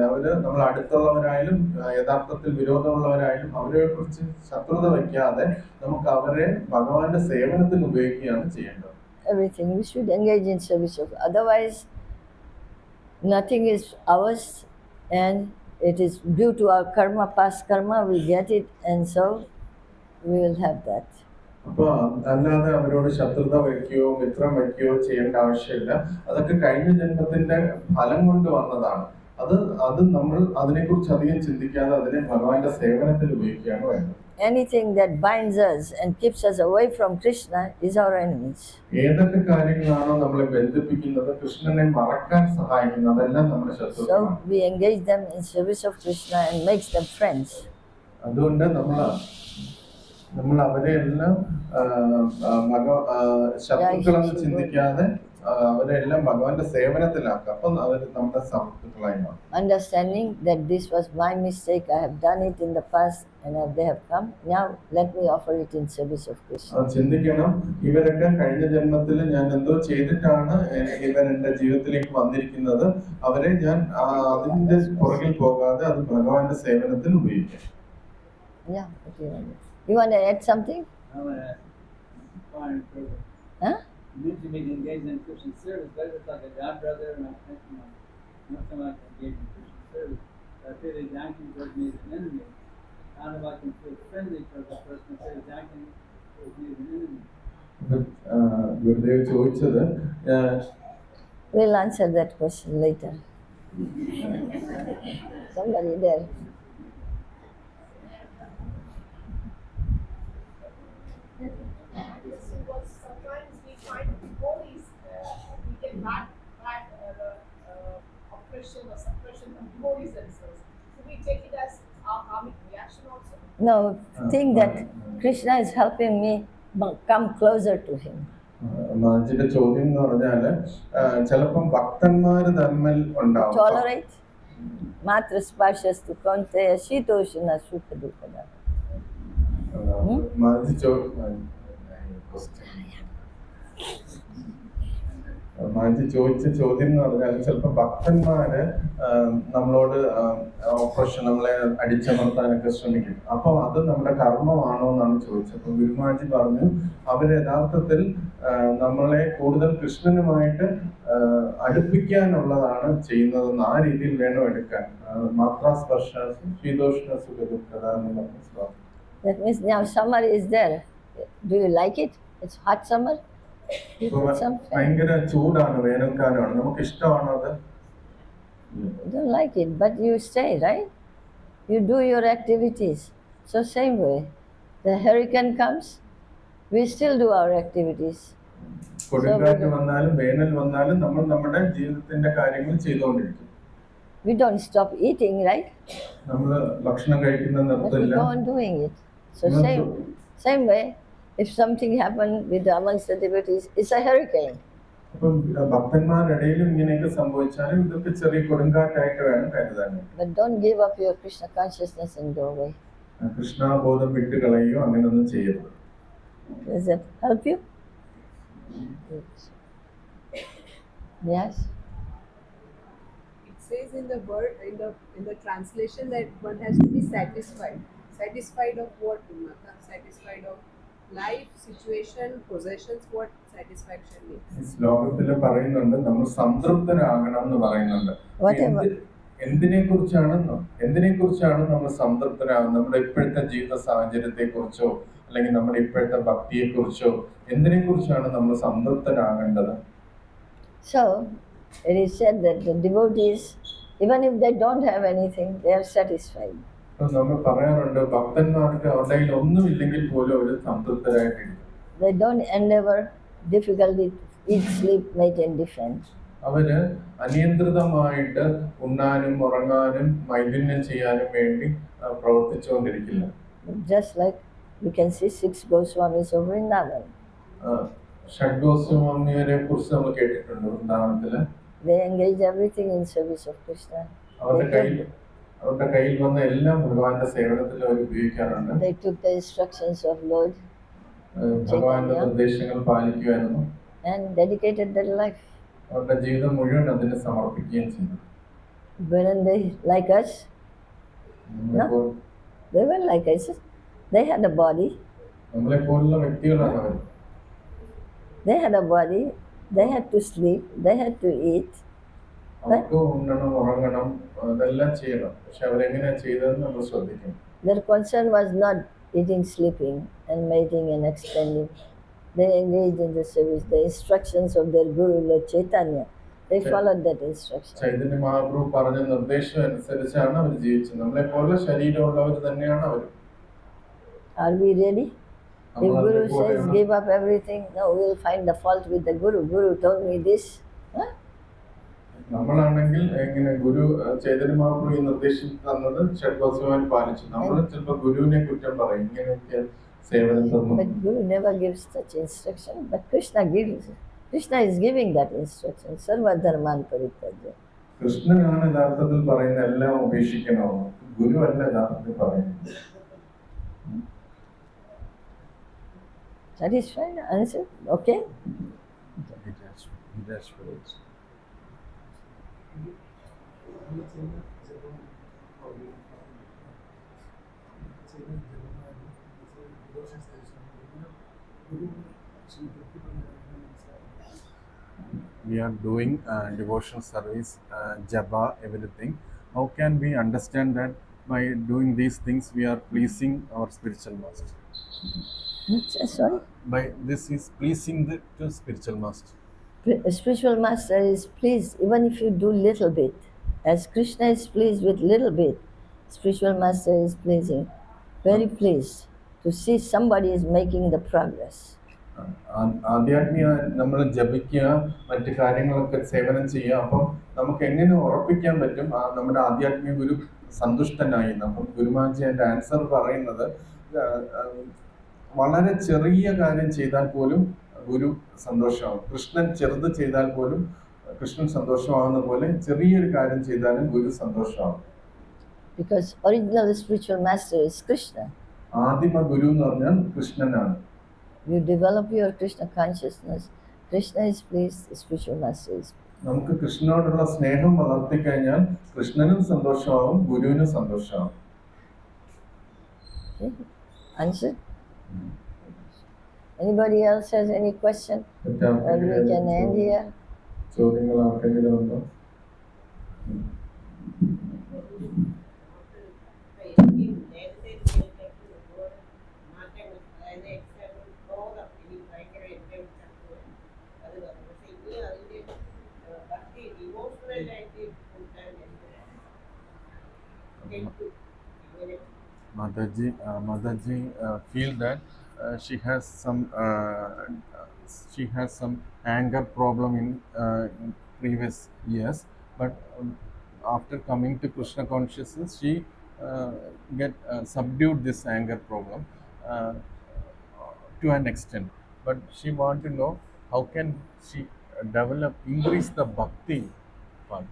അവര് നമ്മൾ അടുത്തുള്ളവരായാലും യഥാർത്ഥത്തിൽ വിരോധമുള്ളവരായാലും അവരെ കുറിച്ച് ശത്രുത വയ്ക്കാതെ നമുക്ക് അവരെ ഭഗവാന്റെ സേവനത്തിന് ഉപയോഗിക്കുകയാണ് ചെയ്യേണ്ടത്. Everything we should engage in service of. Otherwise, nothing is ours, and it is due to our karma, past karma. We get it, and so we will have that. അപ്പൊ അല്ലാതെ അവരോട് ശത്രുത വയ്ക്കുകയോ മിത്രം വയ്ക്കുകയോ ചെയ്യേണ്ട ആവശ്യമില്ല. അതൊക്കെ കഴിഞ്ഞ ജന്മത്തിന്റെ ഫലം കൊണ്ട് വന്നതാണ്. അത് നമ്മൾ അതിനെക്കുറിച്ച് അധികം ചിന്തിക്കാതെ അതിനെ ഭഗവാന്റെ സേവനത്തിൽ ഉപയോഗിക്കുകയാണ് വേണ്ടത്. Anything that binds us and keeps us away from Krishna is our enemies. ഏതൊക്കെ കാര്യങ്ങളാണോ നമ്മളെ ബന്ധിപ്പിക്കുന്നത്, കൃഷ്ണനെ മറക്കാൻ സഹായിക്കുന്നത്, അതെല്ലാം നമ്മുടെ ശത്രുക്കളാണ്. So we engage them in service of Krishna and makes them friends. അതുകൊണ്ട് നമ്മൾ അവരെ എല്ലാം ശത്രുക്കളെന്ന് ചിന്തിക്കാതെ അവരെല്ലാം ഭഗവാന്റെ സേവനത്തിലാക്കുക. അപ്പം അവർ നമ്മുടെ സുഹൃത്തുക്കളായി മാറും. Understanding that this was my mistake, I have done it in the past and they have come, now let me offer it in service of Krishna. ചിന്തിക്കണം, ഇവരൊക്കെ കഴിഞ്ഞ ജന്മത്തിൽ ഞാൻ എന്തോ ചെയ്തിട്ടാണ് ഇവർ എന്റെ ജീവിതത്തിലേക്ക് വന്നിരിക്കുന്നത്. അവരെ ഞാൻ അതിന്റെ പുറകിൽ പോകാതെ അത് ഭഗവാന്റെ സേവനത്തിൽ ഉപയോഗിക്കാം. Yeah, okay. You want to add something? I want to inquire further. Huh? You mentioned being engaged in Christian service, but if it's like a godbrother and I'm thinking not so much engaged in Christian service, but I feel he's acting towards me as an enemy. How do I can feel friendly towards that person if he's acting towards me as an enemy? Gurudev ചോദിച്ചത്, We'll answer that question later. Somebody there. Sometimes we find devotees, we get bad oppression or suppression from devotees themselves. So we take it as our karmic reaction also. No, think that Krishna is helping me come closer to him. മാജിയുടെ ചോദ്യം എന്ന് പറഞ്ഞാല് ചിലപ്പം ഭക്തന്മാര് തമ്മിൽ ഉണ്ടാവും. Tolerate. Matra spashastu konteya shitoshina sukha dukkha. മാജി ചോദിച്ച ചോദ്യം എന്ന് പറഞ്ഞാൽ ചിലപ്പോൾ ഭക്തന്മാര് നമ്മളോട് ഓപ്പറേഷൻ നമ്മളെ അടിച്ചമർത്താനൊക്കെ ശ്രമിക്കും. അപ്പം അത് നമ്മുടെ കർമ്മമാണോ എന്നാണ് ചോദിച്ചത്. അപ്പൊ ഗുരുമാജി പറഞ്ഞു, അവര് യഥാർത്ഥത്തിൽ നമ്മളെ കൂടുതൽ കൃഷ്ണനുമായിട്ട് അടുപ്പിക്കാനുള്ളതാണ് ചെയ്യുന്നതെന്ന് ആ രീതിയിൽ വേണം എടുക്കാൻ. മാത്രാസ്പർശ ശീതോഷ്ണ സുഖദുഃഖത എന്ന് പറഞ്ഞു. That means now summer is there. Do you like it? It's hot summer. ഭയങ്കര ചൂടാണ്, വേനൽക്കാലമാണ്. നമുക്ക് ഇഷ്ടമാണോ അത്? You don't like it, but you stay, right? You do your activities. So same way, the hurricane comes, we still do our activities. കൊടുങ്കാറ്റ് വന്നാലും വേനൽ വന്നാലും നമ്മൾ നമ്മുടെ ജീവിതത്തിന്റെ കാര്യങ്ങൾ ചെയ്തുകൊണ്ടിരിക്കും. We don't stop eating, right? നമ്മൾ ഭക്ഷണം കഴിക്കുന്ന But we നിർത്തില്ല. go on doing it. So same way, if something happened with amongst the devotees, it's a hurricane. അപ്പം ഭക്തന്മാരുടെ ഇടയിലും ഇങ്ങനെയൊക്കെ സംഭവിച്ചാലും ഇതൊക്കെ ചെറിയ കൊടുങ്കാറ്റായിട്ട് വേണം കരുതാൻ. But don't give up your Krishna consciousness and go away. കൃഷ്ണബോധം വിട്ട് കളയോ അങ്ങനെയൊന്നും ചെയ്യരുത്. Does that help you? Good. Yes. It says in the word in the translation that one has to be satisfied. Satisfied of what, Mata? Satisfied of life, situation, possessions. What satisfaction ഈ means? ശ്ലോകത്തിൽ പറയുന്നുണ്ട് നമ്മൾ സംതൃപ്തരാകണം എന്ന് പറയുന്നുണ്ട്. Whatever. എന്തിനെ കുറിച്ചാണ് നമ്മൾ സംതൃപ്തരാകുന്നത്? നമ്മുടെ ഇപ്പോഴത്തെ ജീവിത സാഹചര്യത്തെ കുറിച്ചോ അല്ലെങ്കിൽ നമ്മുടെ ഇപ്പോഴത്തെ ഭക്തിയെ കുറിച്ചോ എന്തിനെ കുറിച്ചാണ് നമ്മൾ സംതൃപ്തരാകേണ്ടത്? So, it is said that the devotees, even if they don't have anything, they are satisfied. അപ്പൊ നമ്മൾ പറയാറുണ്ട്, ഭക്തന്മാർക്ക് അവരുടെ കയ്യിൽ ഒന്നുമില്ലെങ്കിൽ പോലും അവർ സംതൃപ്തരായിട്ടിരിക്കും. They don't endeavor difficulty to eat, sleep, mate, and defend. അവര് അനിയന്ത്രിതമായിട്ട് ഉണ്ണാനും ഉറങ്ങാനും മൈഥുന്യം ചെയ്യാനും വേണ്ടി പ്രവർത്തിച്ചുകൊണ്ടിരിക്കില്ല. Just like we can see 6 Goswamis of Vrindavan. ഷഡ്ഗോസ്വാമിയെ കുറിച്ച് നമ്മൾ കേട്ടിട്ടുണ്ട്. വൃന്ദാവനത്തില് They engage everything in service of Krishna. അവരുടെ കയ്യിൽ വന്ന എല്ലാം ഭഗവാന്റെ സേവനത്തിൽ അവർ ഉപയോഗിക്കാറുണ്ട്. They took the instructions of Lord ഭഗവാന്റെ നിർദ്ദേശങ്ങൾ പാലിക്കുമായിരുന്നു. and dedicated their life. അവരുടെ ജീവിതം മുഴുവൻ അതിന് സമർപ്പിക്കുകയും ചെയ്തു. Weren't they like us? നമ്മളെപ്പോൾ They were like us. They had a body. നമ്മളെപ്പോലുള്ള വ്യക്തികളാണ് അവർ. They had a body. They had to sleep. They had to eat. അവർക്ക് ഉണ്ണണം ഉറങ്ങണം അതെല്ലാം ചെയ്യണം. പക്ഷെ അവരെങ്ങനെയാ ചെയ്തതെന്ന് നമ്മൾ ശ്രദ്ധിക്കണം. Their concern was not eating, sleeping, and mating and extending. They engaged in the service. The instructions of their Guru, Lord Chaitanya, they followed that instruction. Chaitanya Mahaprabhu പറഞ്ഞ നിർദ്ദേശം അനുസരിച്ചാണ് അവർ ജീവിച്ചത്. നമ്മളെപ്പോലെ ശരീരമുള്ളവർ തന്നെയാണ് അവർ. Are we ready? If Guru says give up everything, no, we will find the fault with the Guru. Guru told me this. Huh? നമ്മളാണെങ്കിൽ എങ്ങനെ ഗുരു ചൈതന്യ മഹാപ്രഭു ഈ നിർദ്ദേശം തന്നത് ഷഡ്ഗോസ്വാമി പാലിച്ചു. നമ്മൾ ചിലപ്പോൾ ഗുരുവിനെ കുറ്റം പറയും, ഇങ്ങനെയൊക്കെ സേവനം തന്നു. But Guru never gives such instruction. But Krishna gives. Krishna is giving that instruction. Sarva dharman parityaja. കൃഷ്ണനാണ് യഥാർത്ഥത്തിൽ പറയുന്ന എല്ലാം ഉപേക്ഷിക്കണമെന്ന്. ഗുരു അല്ല യഥാർത്ഥത്തിൽ പറയുന്നത്. Satisfied? Answer? Okay? We are doing devotional service, japa, everything. How can we understand that by doing these things we are pleasing our spiritual master? Sorry? By this is pleasing to spiritual master. A spiritual master is pleased even if you do little bit. As Krishna is pleased with little bit, spiritual master is pleasing, very pleased to see somebody is making the progress. ആധ്യാത്മിക നമ്മൾ ജപിക്കുക, മറ്റു കാര്യങ്ങളൊക്കെ സേവനം ചെയ്യുക. അപ്പം നമുക്ക് എങ്ങനെ ഉറപ്പിക്കാൻ പറ്റും നമ്മുടെ ആധ്യാത്മിക ഗുരു സന്തുഷ്ടനായി? അപ്പം ഗുരുമാജി എൻ്റെ ആൻസർ പറയുന്നത്, വളരെ ചെറിയ കാര്യം ചെയ്താൽ പോലും ഗുരു സന്തോഷമാകും. കൃഷ്ണൻ ചെറുത് ചെയ്താൽ പോലും കൃഷ്ണൻ സന്തോഷമാകുന്ന പോലെ ചെറിയൊരു കാര്യം ചെയ്താലും ഗുരു സന്തോഷമാകും. Because original spiritual master is Krishna. ആദിമ ഗുരു എന്ന് പറഞ്ഞാൽ കൃഷ്ണനാണ്. You develop your Krishna consciousness. Krishna is pleased, the spiritual master is pleased. നമുക്ക് കൃഷ്ണനോടുള്ള സ്നേഹം വളർത്തിക്കഴിഞ്ഞാൽ കൃഷ്ണനും സന്തോഷമാകും, ഗുരുവിനും സന്തോഷമാകും. Okay? Answer? Anybody else has any question? Or we can end here. ചോദ്യങ്ങൾ ആർക്കെങ്കിലും ഉണ്ടോ? Mataji feel that she has some anger problem in previous years, but after coming to Krishna consciousness, she get subdued this anger problem to an extent. But she want to know how can she increase the bhakti part.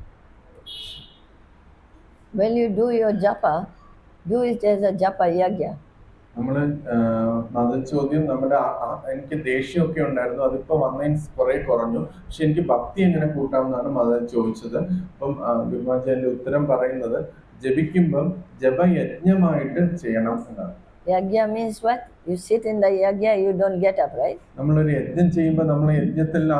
When you do your japa, do it as a japa yagya. നമ്മൾ അത് ചോദ്യം നമ്മുടെ എനിക്ക് ദേഷ്യമൊക്കെ ഉണ്ടായിരുന്നു, അതിപ്പോ വന്നതിന് കുറെ കുറഞ്ഞു, പക്ഷെ എനിക്ക് ഭക്തി എങ്ങനെ കൂട്ടാമെന്നാണ് മദർ ചോദിച്ചത്. അപ്പം ഗുരുമാജി അതിന്റെ ഉത്തരം പറയുന്നത് ജപിക്കുമ്പം ജപയജ്ഞമായിട്ട് ചെയ്യണം എന്നാണ്. Yagya means what? You sit in the yagya, you don't get up, right? നമ്മളൊരു യജ്ഞം ചെയ്യുമ്പോൾ നമ്മൾ യജ്ഞത്തിൽ ആ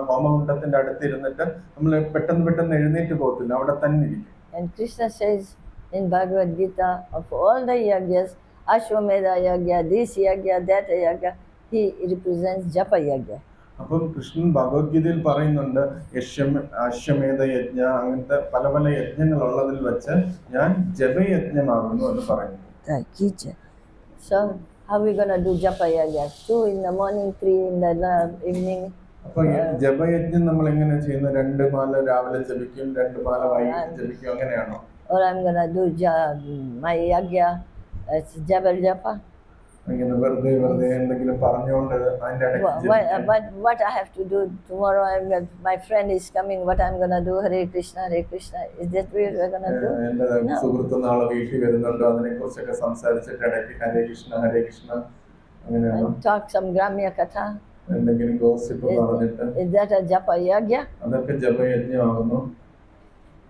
ഹോമകുണ്ടത്തിന്റെ അടുത്തിരുന്നിട്ട് നമ്മൾ പെട്ടെന്ന് എഴുന്നേറ്റ് പോകത്തില്ല, അവിടെ തന്നെ ഇരിക്കും. And Krishna says in Bhagavad Gita, of all the yagyas, Ashwamedha yagya, this yagya, that yagya, he represents Japa yagya. അപ്പം കൃഷ്ണൻ ഭഗവത്ഗീതയിൽ പറയുന്നുണ്ട് അശ്വമേധ യജ്ഞ, അങ്ങനത്തെ പല പല യജ്ഞങ്ങളുള്ളതിൽ വെച്ച് ഞാൻ ജപയജ്ഞമാകുന്നു എന്ന് പറയുന്നു. So how are we going to do Japa yagya? 2 in the morning, 3 in the evening. അപ്പൊ ജപയജ്ഞം നമ്മൾ എങ്ങനെ ചെയ്യുന്നത്? 2 മാല രാവിലെ ജപിക്കും, 2 മാല വൈകിട്ട് ജപിക്കും, അങ്ങനെയാണോ? Or I'm going to do my yagya, it's Jabal Japa. ഇങ്ങനെ വെറുതെ എന്തെങ്കിലും പറഞ്ഞുകൊണ്ട് അതിന്റെ ഇടയ്ക്ക് What I have to do tomorrow? My friend is coming. What I'm gonna do? Hare Krishna, Hare Krishna. Is that what we're gonna do? എന്റെ സുഹൃത്ത് നാളെ വീട്ടിൽ വരുന്നുണ്ട്, അതിനെ കുറിച്ചൊക്കെ സംസാരിച്ചിട്ട് ഇടയ്ക്ക് ഹരേ കൃഷ്ണ അങ്ങനെയാണോ? Talk some Gramya Katha. എന്തെങ്കിലും ഗോസിപ്പ് പറഞ്ഞിട്ട് Is that a Japa Yagya? അതൊക്കെ ജപയജ്ഞമാകുന്നു.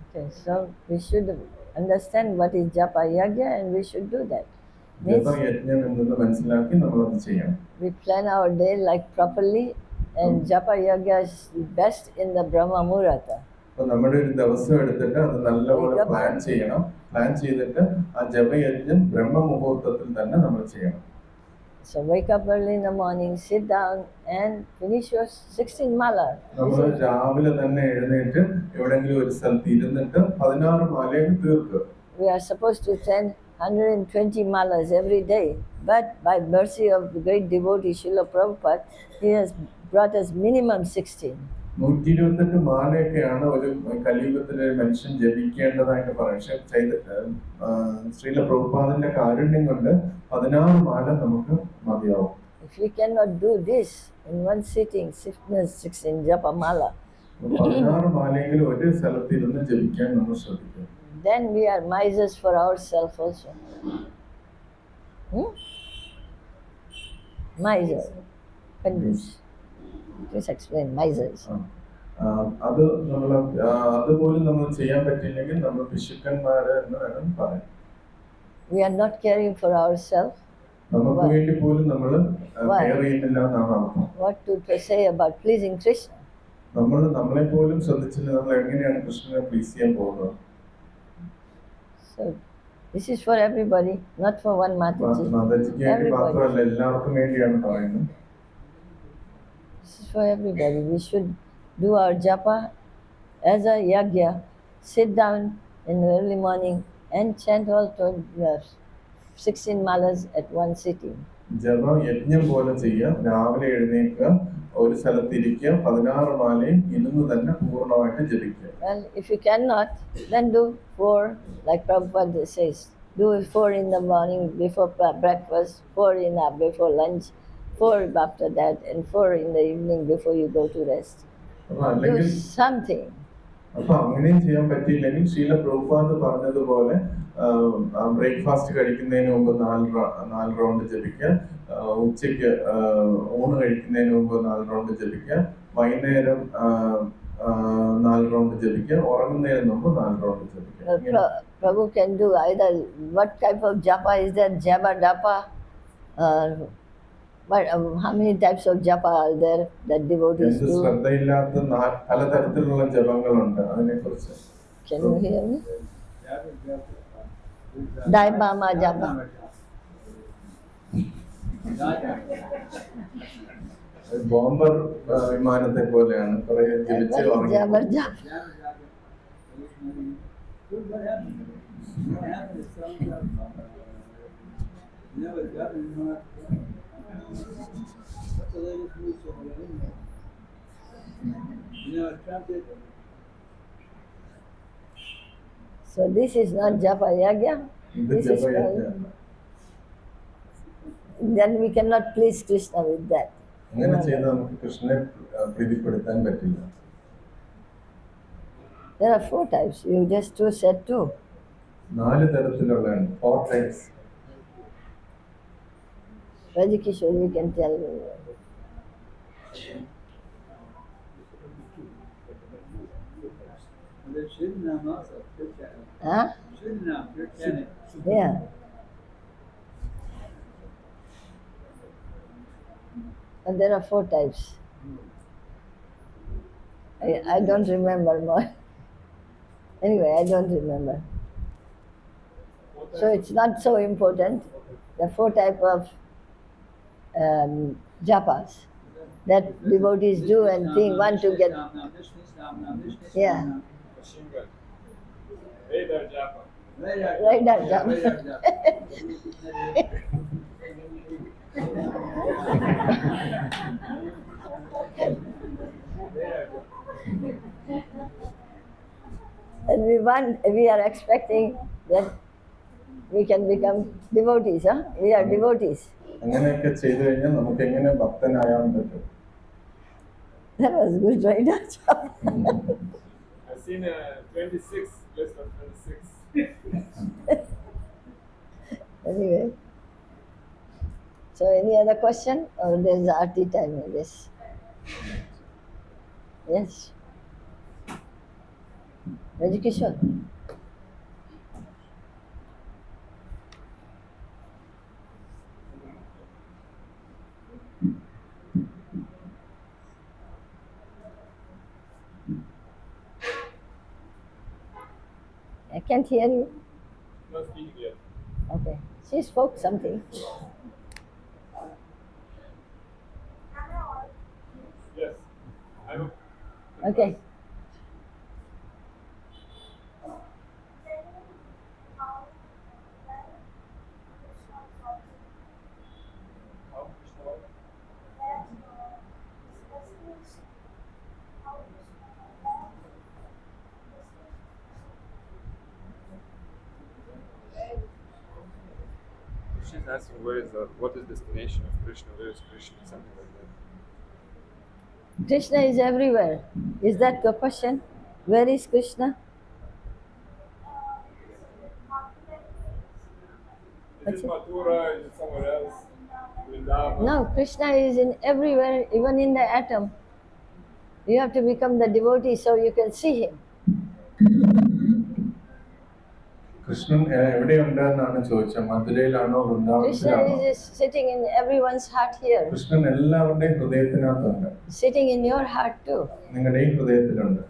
Okay, so we should understand what is Japa Yagya and we should do that. ജപയജ്ഞം എന്തെന്ന് മനസ്സിലാക്കി നമ്മളത് ചെയ്യണം. We plan our day like properly, and Japa Yagya is best in the Brahma Muhurta. അപ്പൊ നമ്മുടെ ഒരു ദിവസം എടുത്തിട്ട് അത് നല്ലപോലെ പ്ലാൻ ചെയ്യണം. പ്ലാൻ ചെയ്തിട്ട് ആ ജപയജ്ഞം ബ്രഹ്മമുഹൂർത്തത്തിൽ തന്നെ നമ്മൾ ചെയ്യണം. So wake up early in the morning, sit down and finish your 16 mala. നമ്മൾ രാവിലെ തന്നെ എഴുന്നേറ്റ് എവിടെങ്കിലും ഒരു സ്ഥലത്ത് ഇരുന്നിട്ട് 16 മാലയും തീർക്കുക. We are supposed to chant 120 malas every day, but by mercy of the great devotee Srila Prabhupada, he has brought us minimum 16. 128 മാലയൊക്കെയാണ് ഒരു കലിയുഗത്തിലെ മനുഷ്യൻ ജപിക്കേണ്ടതായിട്ട് പറയുന്നത്. ശ്രീല പ്രഭുപാദന്റെ കാരുണ്യം കൊണ്ട് 16 മാല നമുക്ക് മതിയാവും. If we cannot do this in one sitting, 16 japa mala, 16 മാലയെങ്കിലും ഒരു സ്ഥലത്ത് ഇരുന്ന് ജപിക്കാൻ നമ്മൾ ശ്രദ്ധിക്കണം. then we are misers for ourselves also. Miser. Please explain misers. അത് നമ്മൾ അതുപോലും നമ്മൾ ചെയ്യാൻ പറ്റില്ലെങ്കിൽ നമ്മൾ പിശുക്കന്മാര് എന്ന് വേണം പറയാൻ. We are not caring for ourselves. നമുക്ക് വേണ്ടി പോലും നമ്മൾ കെയർ ചെയ്യുന്നില്ല എന്നാണ് അർത്ഥം. What to say about pleasing Krishna? നമ്മൾ നമ്മളെ പോലും ശ്രദ്ധിച്ചില്ല, നമ്മൾ എങ്ങനെയാണ് കൃഷ്ണനെ പ്ലീസ് ചെയ്യാൻ പോകുന്നത്. So this is for everybody, not for one Mataji. മാതാജിക്ക് വേണ്ടി മാത്രമല്ല, എല്ലാവർക്കും വേണ്ടിയാണ് പറയുന്നത്. This is for everybody. We should do our japa as a yagya, sit down in the early morning and chant all 16 malas at one sitting. ജപം യജ്ഞം പോലെ ചെയ്യുക. രാവിലെ എഴുന്നേൽക്കുക, ഒരു സ്ഥലത്തിരിക്കുക, 16 മാലയും ഇരുന്ന് തന്നെ പൂർണ്ണമായിട്ട് ജപിക്കുക. Well, if you cannot, then do 4, like Prabhupada says. Do 4 in the morning before breakfast, 4 before lunch, 4 after that, and 4 in the evening before you go to rest. Do something. അപ്പൊ അങ്ങനെയും ചെയ്യാൻ പറ്റിയില്ലെങ്കിൽ ശ്രീല പ്രഭുപാദ് പറഞ്ഞതുപോലെ ബ്രേക്ക്ഫാസ്റ്റ് കഴിക്കുന്നതിന് മുമ്പ് 4 round ജപിക്കുക, ഉച്ചയ്ക്ക് ഊണ് കഴിക്കുന്നതിന് മുമ്പ് 4 റൗണ്ട് ജപിക്കുക, വൈകുന്നേരം 4 റൗണ്ട് ജപിക്കുക, ഉറങ്ങുന്നതിന് മുമ്പ് 4 റൗണ്ട് ജപിക്കുക. Prabhu can do either. What type of japa is that? Japa dapa? But how many types of japa are there that devotees do? ശ്രദ്ധയില്ലാത്ത പലതരത്തിലുള്ള ജപങ്ങളുണ്ട്, അതിനെക്കുറിച്ച്. Can you hear me? Daibama japa. Bomber വിമാനത്തെ പോലെയാണ്, കുറെ ജപിച്ച് Jabar japa. So this is not japa yagya. This is then we cannot please Krishna with that. അങ്ങനെ ചെയ്ത് നമുക്ക് കൃഷ്ണനെ പ്രീതിപ്പെടുത്താൻ പറ്റില്ല. There are 4 types. You just said 2. 4 തരത്തിലുള്ളതാണ്. 4 types. Rajikishore, you can tell me. And there's Shridharam also, pure chanting. Huh? Shridharam, pure chanting. Yeah. And there are 4 types. I don't remember more. Anyway, I don't remember. So it's not so important. The 4 type of japas that devotees do and think want to get. Yeah. Radar Japa. Radar japa. And we are expecting that we can become devotees, huh? We are devotees. അങ്ങനെയൊക്കെ ചെയ്തു കഴിഞ്ഞാൽ നമുക്ക് എങ്ങനെ ഭക്തനായാൻ പറ്റും? That was good, right? I've seen 26, list of 26. Anyway. So any other question? Or there's Aarti time, I guess. Yes. Rajikishore. I can't hear you. Not speaking yet. Okay. She spoke something. Yes. I'm Okay. How Krishna was? She's asking what is the destination of Krishna, where is Krishna, something like that. Krishna is everywhere. Is that the question? Where is Krishna? Is it Mathura? Is it somewhere else? Vrindavan? No, Krishna is in everywhere, even in the atom. You have to become the devotee so you can see him. Krishnan എവിടെയുണ്ട് എന്നാണ് ചോദിച്ചത്. മധുരയിലാണോ വൃന്ദാവനത്തിലാണോ? Krishna is sitting in everyone's heart here. Krishnan എല്ലാവരുടെയും ഹൃദയത്തിനകത്തുണ്ട്. Sitting in your heart too. നിങ്ങളുടെയും ഹൃദയത്തിലുണ്ട്.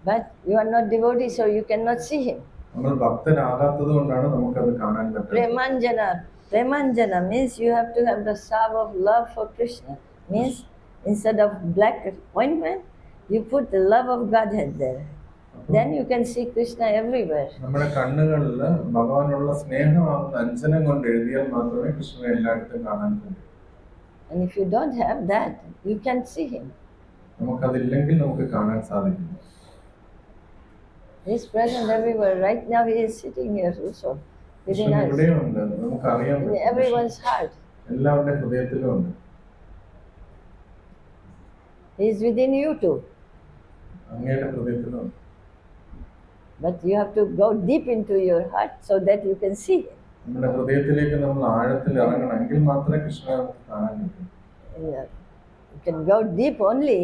But you are not devotee, so you cannot see him. നമ്മൾ ഭക്തനാകാത്തത് കൊണ്ടാണ് നമുക്കത് കാണാൻ പറ്റുന്നത്. Premanjana. Premanjana means you have to have the salve of love for Krishna. Means instead of black ointment, you put the love of Godhead there. Then you can see Krishna everywhere. നമ്മുടെ കണ്ണുകളിൽ ഭഗവാനുള്ള സ്നേഹമാകുന്ന അഞ്ജനം കൊണ്ട് എഴുതിയാൽ മാത്രമേ കൃഷ്ണനെ എല്ലായിടത്തും കാണാൻ കഴിയൂ. And if you don't have that, you can't see him. നമുക്കതില്ലെങ്കിൽ നമുക്ക് കാണാൻ സാധിക്കില്ല. He is present everywhere. Right now he is sitting here also. Within Krishnan us. എവിടെയുണ്ട് നമുക്കറിയാൻ In പറ്റും. everyone's heart. എല്ലാവരുടെ ഹൃദയത്തിലും ഉണ്ട്. He is within you too. അങ്ങയുടെ ഹൃദയത്തിലും ഉണ്ട്. But you have to go deep into your heart so that you can see him. നമ്മുടെ ഹൃദയത്തിലേക്ക് നമ്മൾ ആഴത്തിൽ ഇറങ്ങണം, എങ്കിൽ മാത്രമേ കൃഷ്ണനെ നമുക്ക് കാണാൻ പറ്റൂ. Yeah. You can go deep only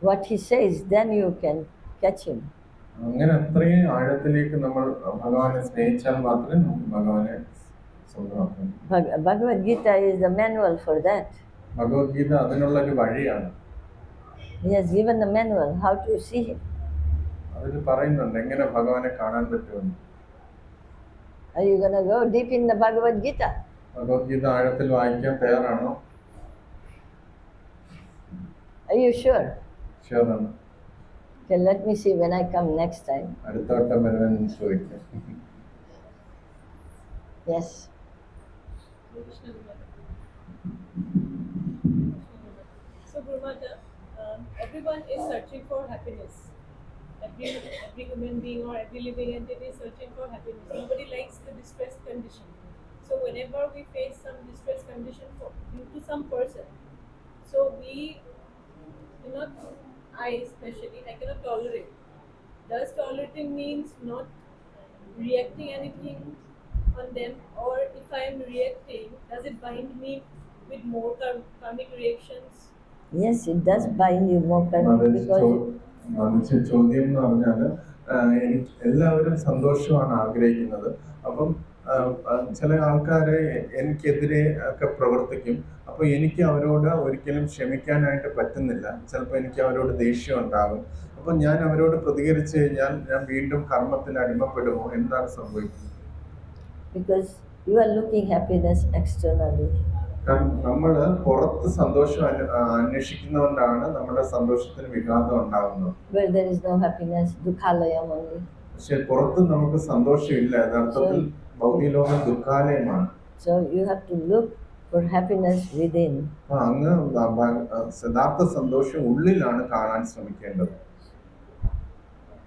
what he says, then you can catch him. അങ്ങനെ അത്രയും ആഴത്തിലേക്ക് നമ്മൾ ഭഗവാനെ സ്നേഹിച്ചാൽ മാത്രമേ നമുക്ക് ഭഗവാനെ സ്വന്തമാക്കാൻ. Bhagavad Gita is the manual for that. Bhagavad Gita അതിനുള്ള ഒരു വഴിയാണ്. He has given the manual how to see him. അതിൽ പറയുന്നുണ്ട് എങ്ങനെ ഭഗവാനെ കാണാൻ പറ്റുമെന്ന്. Are you going to go deep in the Bhagavad Gita? Bhagavad Gita ആഴത്തിൽ വായിക്കാൻ തയ്യാറാണോ? Are you sure? ഷുവറാണ്. Okay, let me see when I come next time. അടുത്ത വട്ടം വരുവാൻ ചോദിക്കാം. Yes. So, Gurumata, everyone is searching for happiness. Every human being or every living entity is searching for happiness. Nobody likes the distressed condition. So, whenever we face some distressed condition due to some person, so we cannot, I especially, I cannot tolerate. Does tolerating means not reacting anything on them, or if I am reacting, does it bind me with more karmic reactions? Yes, it does bind you more karmic because ചോദ്യം എന്ന് പറഞ്ഞാല് എനിക്ക് എല്ലാവരും സന്തോഷമാണ് ആഗ്രഹിക്കുന്നത്. അപ്പം ചില ആൾക്കാരെ എനിക്കെതിരെ ഒക്കെ പ്രവർത്തിക്കും. അപ്പൊ എനിക്ക് അവരോട് ഒരിക്കലും ക്ഷമിക്കാനായിട്ട് പറ്റുന്നില്ല. ചിലപ്പോൾ എനിക്ക് അവരോട് ദേഷ്യം ഉണ്ടാകും. അപ്പൊ ഞാൻ അവരോട് പ്രതികരിച്ചു കഴിഞ്ഞാൽ ഞാൻ വീണ്ടും കർമ്മത്തിന് അടിമപ്പെടുമോ? എന്താണ് സംഭവിക്കുന്നത്? because you are looking happiness externally. കാരണം നമ്മള് പുറത്ത് സന്തോഷം അന്വേഷിക്കുന്നതുകൊണ്ടാണ് നമ്മുടെ സന്തോഷത്തിന് വിഘാതം ഉണ്ടാകുന്നത്. Where there is no happiness, dukhalayam only. പക്ഷെ പുറത്ത് നമുക്ക് സന്തോഷമില്ല. യഥാർത്ഥത്തിൽ ഭൗതിക ലോകം ദുഃഖാലയമാണ്. So you have to look for happiness within. അങ്ങ് യഥാർത്ഥ സന്തോഷം ഉള്ളിലാണ് കാണാൻ ശ്രമിക്കേണ്ടത്.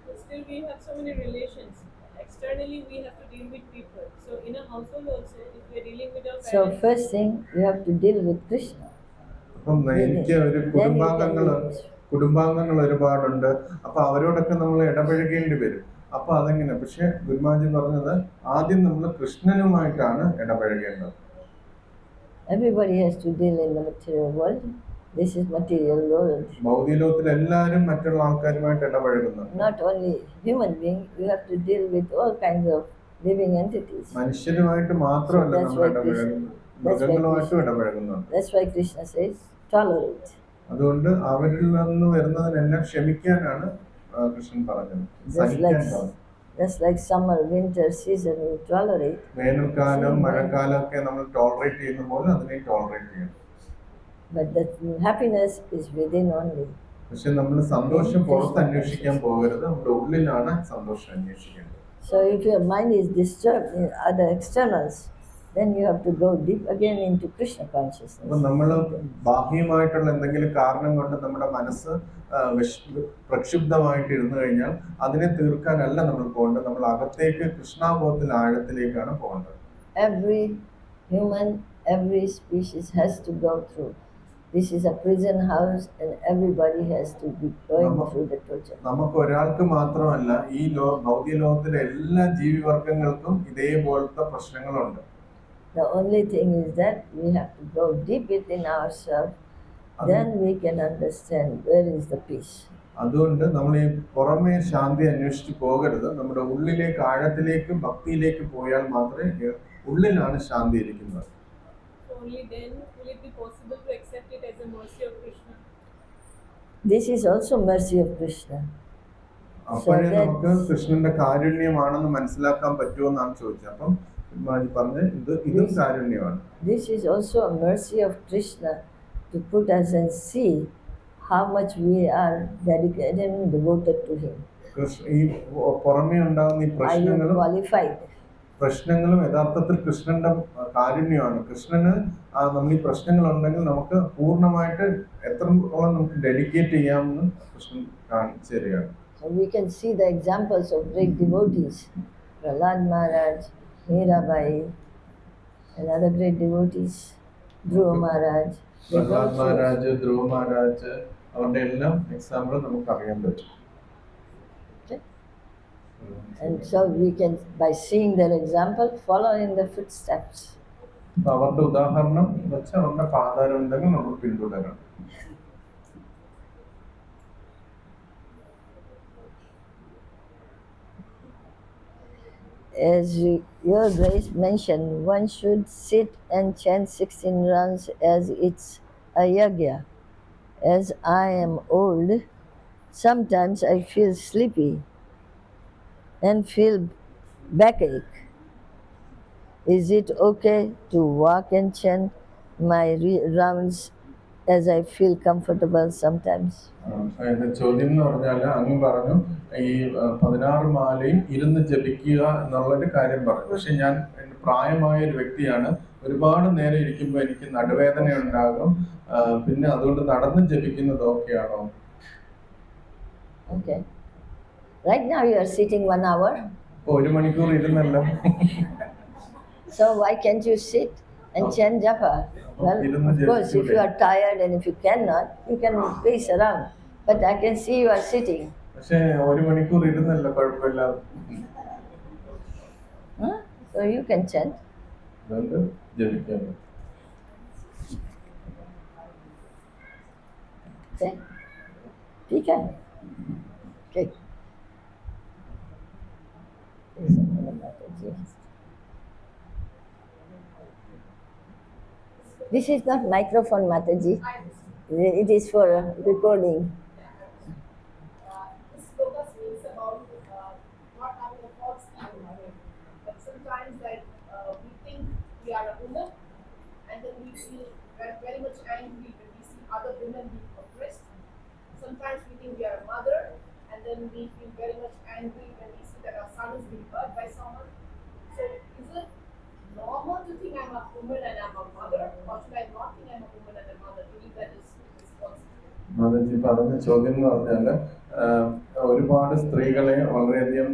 But still, we have so many relations. Externally, we have to deal with people. So in a household also, if we are dealing with our parents. So first thing you have to deal with Krishna. അപ്പം എനിക്ക് ഒരു കുടുംബാംഗങ്ങൾ ഒരുപാടുണ്ട്. അപ്പൊ അവരോടൊക്കെ നമ്മൾ ഇടപഴകേണ്ടി വരും. അപ്പൊ അതെങ്ങനെ? പക്ഷെ ഗുരുമാജി പറഞ്ഞത് ആദ്യം നമ്മൾ കൃഷ്ണനുമായിട്ടാണ് ഇടപഴകേണ്ടത്. Everybody has to deal in the material world. This is material world. ഭൗതിക ലോകത്തിൽ എല്ലാവരും മറ്റുള്ള ആൾക്കാരുമായിട്ട് ഇടപഴകുന്നുണ്ട്. Not only human being, you have to deal with all kinds of living entities. മനുഷ്യരുമായിട്ട് മാത്രമല്ല നമ്മൾ ഇടപഴകുന്നത്, മൃഗങ്ങളുമായിട്ടും ഇടപഴകുന്നുണ്ട്. That's why Krishna says, tolerate. അതുകൊണ്ട് അവരിൽ നിന്ന് വരുന്നതിനെല്ലാം ക്ഷമിക്കാനാണ് കൃഷ്ണൻ പറഞ്ഞത്. Just like summer, winter season, you tolerate. വേനൽക്കാലം മഴക്കാലം ഒക്കെ നമ്മൾ ടോളറേറ്റ് ചെയ്യുന്ന പോലെ അതിനെ ടോളറേറ്റ് ചെയ്യണം. But the happiness is within only. പക്ഷെ നമ്മൾ സന്തോഷം പുറത്ത് അന്വേഷിക്കാൻ പോകരുത്, നമ്മുടെ ഉള്ളിലാണ് സന്തോഷം അന്വേഷിക്കേണ്ടത്. So if your mind is disturbed in other externals, then you have to go deep again into Krishna consciousness. അപ്പൊ നമ്മൾ ബാഹ്യമായിട്ടുള്ള എന്തെങ്കിലും കാരണം കൊണ്ട് നമ്മുടെ മനസ്സ് പ്രക്ഷുബ്ധമായിട്ട് ഇരുന്നു കഴിഞ്ഞാൽ അതിനെ തീർക്കാനല്ല നമ്മൾ പോകേണ്ടത്, നമ്മൾ അകത്തേക്ക് കൃഷ്ണാബോധത്തിൽ ആഴത്തിലേക്കാണ് പോകേണ്ടത്. Every human, every species has to go through. This is a prison house and everybody has to be going through the torture. നമുക്ക് ഒരാൾക്ക് മാത്രമല്ല, ഈ ഭൗതിക ലോകത്തിലെ എല്ലാ ജീവിവർഗങ്ങൾക്കും ഇതേപോലത്തെ പ്രശ്നങ്ങളുണ്ട്. The only thing is that we have to go deep within ourselves, then we can understand where is the peace. അതുകൊണ്ട് നമ്മൾ ഈ പുറമേ ശാന്തി അന്വേഷിച്ച് പോകരുത്, നമ്മുടെ ഉള്ളിലേക്ക് ആഴത്തിലേക്ക് ഭക്തിയിലേക്ക് പോയാൽ മാത്രമേ ഉള്ളിലാണ് ശാന്തി ഇരിക്കുന്നത്. So only then will it be possible to accept it as a mercy of Krishna. This is also mercy of Krishna. അപ്പോഴേ നമുക്ക് കൃഷ്ണന്റെ കാരുണ്യമാണെന്ന് മനസ്സിലാക്കാൻ പറ്റുമെന്നാണ് ചോദിച്ചത്. അപ്പം പറഞ്ഞത് ഇതും കാരുണ്യമാണ്. This is also a mercy of Krishna to put us and see how much we are dedicated and devoted to him. ഈ പുറമേ ഉണ്ടാകുന്ന ഈ Are you qualified? പ്രശ്നങ്ങളും യഥാർത്ഥത്തിൽ കൃഷ്ണന്റെ കാരുണ്യമാണ്. കൃഷ്ണന് നമ്മൾ ഈ പ്രശ്നങ്ങളുണ്ടെങ്കിൽ നമുക്ക് പൂർണ്ണമായിട്ട് എത്രത്തോളം നമുക്ക് ഡെഡിക്കേറ്റ് ചെയ്യാമെന്ന് കൃഷ്ണൻ കാണിച്ചു തരികയാണ്. So we can see the examples of great devotees, Prahlad Maharaj, Mirabai, and other great devotees, Dhruva Maharaj. Prahlad Maharaj, ധ്രുവ മഹാരാജ്, അവരുടെ എല്ലാം എക്സാമ്പിൾ നമുക്ക് അറിയാൻ പറ്റും. And so we can, by seeing their example, follow in their footsteps. അവരുടെ ഉദാഹരണം വെച്ച് അവരുടെ പാതാരം ഉണ്ടെങ്കിൽ നമ്മൾ പിന്തുടരണം. As your Grace mentioned, one should sit and chant 16 rounds as it's a yagya. As I am old, sometimes I feel sleepy and feel backache. Is it okay to walk and chant my rounds as I feel comfortable sometimes? ചോദ്യം എന്ന് പറഞ്ഞാൽ അങ്ങ് പറഞ്ഞു ഈ 16 മാലയും ഇരുന്ന് ജപിക്കുക എന്നുള്ളൊരു കാര്യം പറഞ്ഞു. പക്ഷെ ഞാൻ പ്രായമായ ഒരു വ്യക്തിയാണ്, ഒരുപാട് നേരം ഇരിക്കുമ്പോൾ എനിക്ക് നടുവേദന ഉണ്ടാകും, പിന്നെ അതുകൊണ്ട് നടന്ന് ജപിക്കുന്നത് ഓക്കെയാണോ? Okay. Right now you are sitting 1 hour. ഇപ്പൊ 1 മണിക്കൂർ ഇരുന്നല്ലോ. So why can't you sit and chant japa? Well, of course, if you are tired and if you cannot, you can pace around. But I can see you are sitting. പക്ഷേ 1 മണിക്കൂർ ഇരുന്നല്ലോ, കുഴപ്പമില്ല. So So you can chant. അതുകൊണ്ട് ജപിക്കാൻ പറ്റും. Okay. ठीक है. Okay. This is not microphone, Mataji. I understand. It is for recording. This sloka speaks about not having a false ego. But sometimes that we think we are a woman and then we feel very much angry when we see other women being oppressed. Sometimes we think we are a mother and then we feel very much angry when we see that our son is being hurt by someone. So is it normal to think I'm a woman and I'm a mother, or should I not think I'm a woman and a mother? To me that is responsible. Mataji പറഞ്ഞ ചോദ്യം എന്ന് പറഞ്ഞാല് ഒരുപാട് സ്ത്രീകളെ വളരെയധികം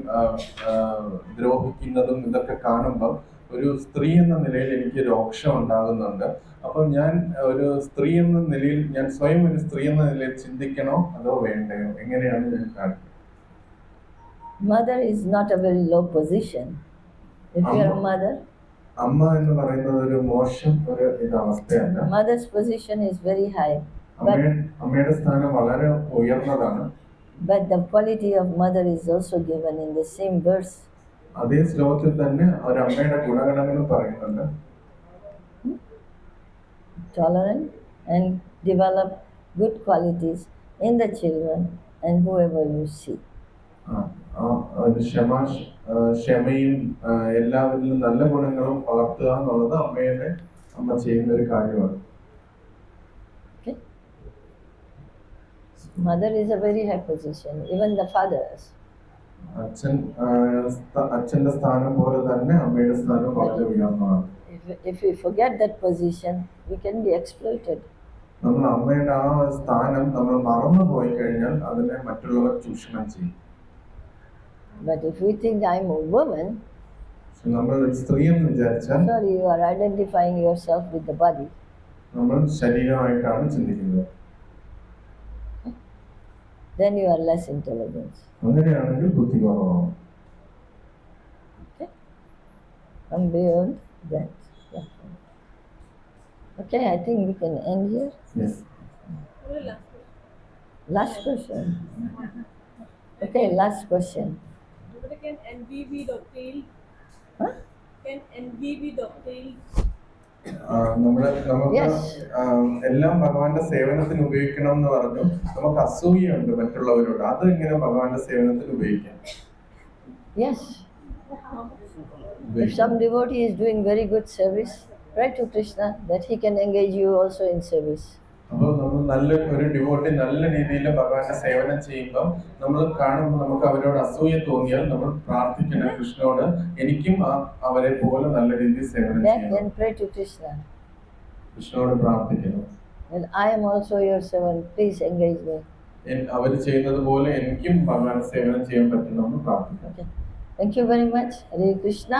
ദ്രോഹിക്കുന്നതും ഇതൊക്കെ കാണുമ്പോൾ ഒരു സ്ത്രീ എന്ന നിലയിൽ എനിക്ക് രോക്ഷം ഉണ്ടാകുന്നുണ്ട്. അപ്പം ഞാൻ ഒരു സ്ത്രീ എന്ന നിലയിൽ ഞാൻ സ്വയം ഒരു സ്ത്രീ എന്ന നിലയിൽ ചിന്തിക്കണോ അതോ വേണ്ടയോ, എങ്ങനെയാണ് ഞാൻ കാണുന്നത്? Mother is not a very low position. If you are a mother, അമ്മ എന്ന് പറയുന്നത് ഒരു മോശം ഒരു അവസ്ഥയല്ല. mother's position is very high. അമ്മയുടെ സ്ഥാനം വളരെ ഉയർന്നതാണ്. But the quality of mother is also given in the same verse. അതേ ശ്ലോകത്തിൽ തന്നെ ഒരു അമ്മയുടെ ഗുണഗണങ്ങളും പറയുന്നുണ്ട്. Tolerant and develop good qualities in the children and whoever you see. ക്ഷമയും എല്ലാവരിലും നല്ല ഗുണങ്ങളും വളർത്തുക എന്നുള്ളത് അമ്മ ചെയ്യുന്ന ഒരു കാര്യമാണ്. Okay? Mother is a very high position, even the fathers. അച്ഛന്റെ സ്ഥാനം പോലെ തന്നെ അമ്മയുടെ സ്ഥാനം വളരെ ഉയർന്നതാണ്. If we forget that position, we can be exploited. നമ്മൾ അമ്മയുടെ ആ സ്ഥാനം നമ്മൾ മറന്നു പോയി കഴിഞ്ഞാൽ അതിനെ മറ്റുള്ളവർ ചൂഷണം ചെയ്യും. But if we think I'm a woman, നമ്മൾ സ്ത്രീ എന്ന് വിചാരിച്ചാൽ sorry, you are identifying yourself with the body. നമ്മൾ ശരീരമായിട്ടാണ് ചിന്തിക്കുന്നത്. Then you are less intelligent. അങ്ങനെയാണെങ്കിൽ ബുദ്ധി കുറവാണ്. Okay? Come beyond that. Yeah. Okay, I think we can end here. Yes. Only last question. Last question. Okay, last question. But can envy be dovetailed? Huh? Can envy be dovetailed? നമുക്ക് Yes. എല്ലാം ഭഗവാന്റെ സേവനത്തിന് ഉപയോഗിക്കണം എന്ന് പറഞ്ഞു. നമുക്ക് അസൂയുണ്ട് മറ്റുള്ളവരോട്, അത് എങ്ങനെ ഭഗവാന്റെ സേവനത്തിന് ഉപയോഗിക്കാം? Yes. If some devotee is doing very good service, pray to Krishna that he can engage you also in service. അപ്പോൾ നമ്മൾ നല്ല ഒരു ഡിവോട്ടി നല്ല രീതിയിൽ ഭഗവാന്റെ സേവനം ചെയ്യുമ്പോൾ നമ്മൾ കാണുമ്പോൾ നമുക്ക് അവരോട് അസൂയ തോന്നിയാൽ നമ്മൾ പ്രാർത്ഥിക്കണം കൃഷ്ണനോട്, എനിക്കും അവരെ പോലെ നല്ല രീതിയിൽ സേവനം ചെയ്യണം. Then pray to Krishna. കൃഷ്ണനോട് പ്രാർത്ഥിക്കണം, And I am also your servant, please engage me. അവർ ചെയ്യുന്നത് പോലെ എനിക്കും ഭഗവാന്റെ സേവനം ചെയ്യാൻ പറ്റണമെന്ന് പ്രാർത്ഥിക്കണം. Okay. Thank you very much. Hare Krishna.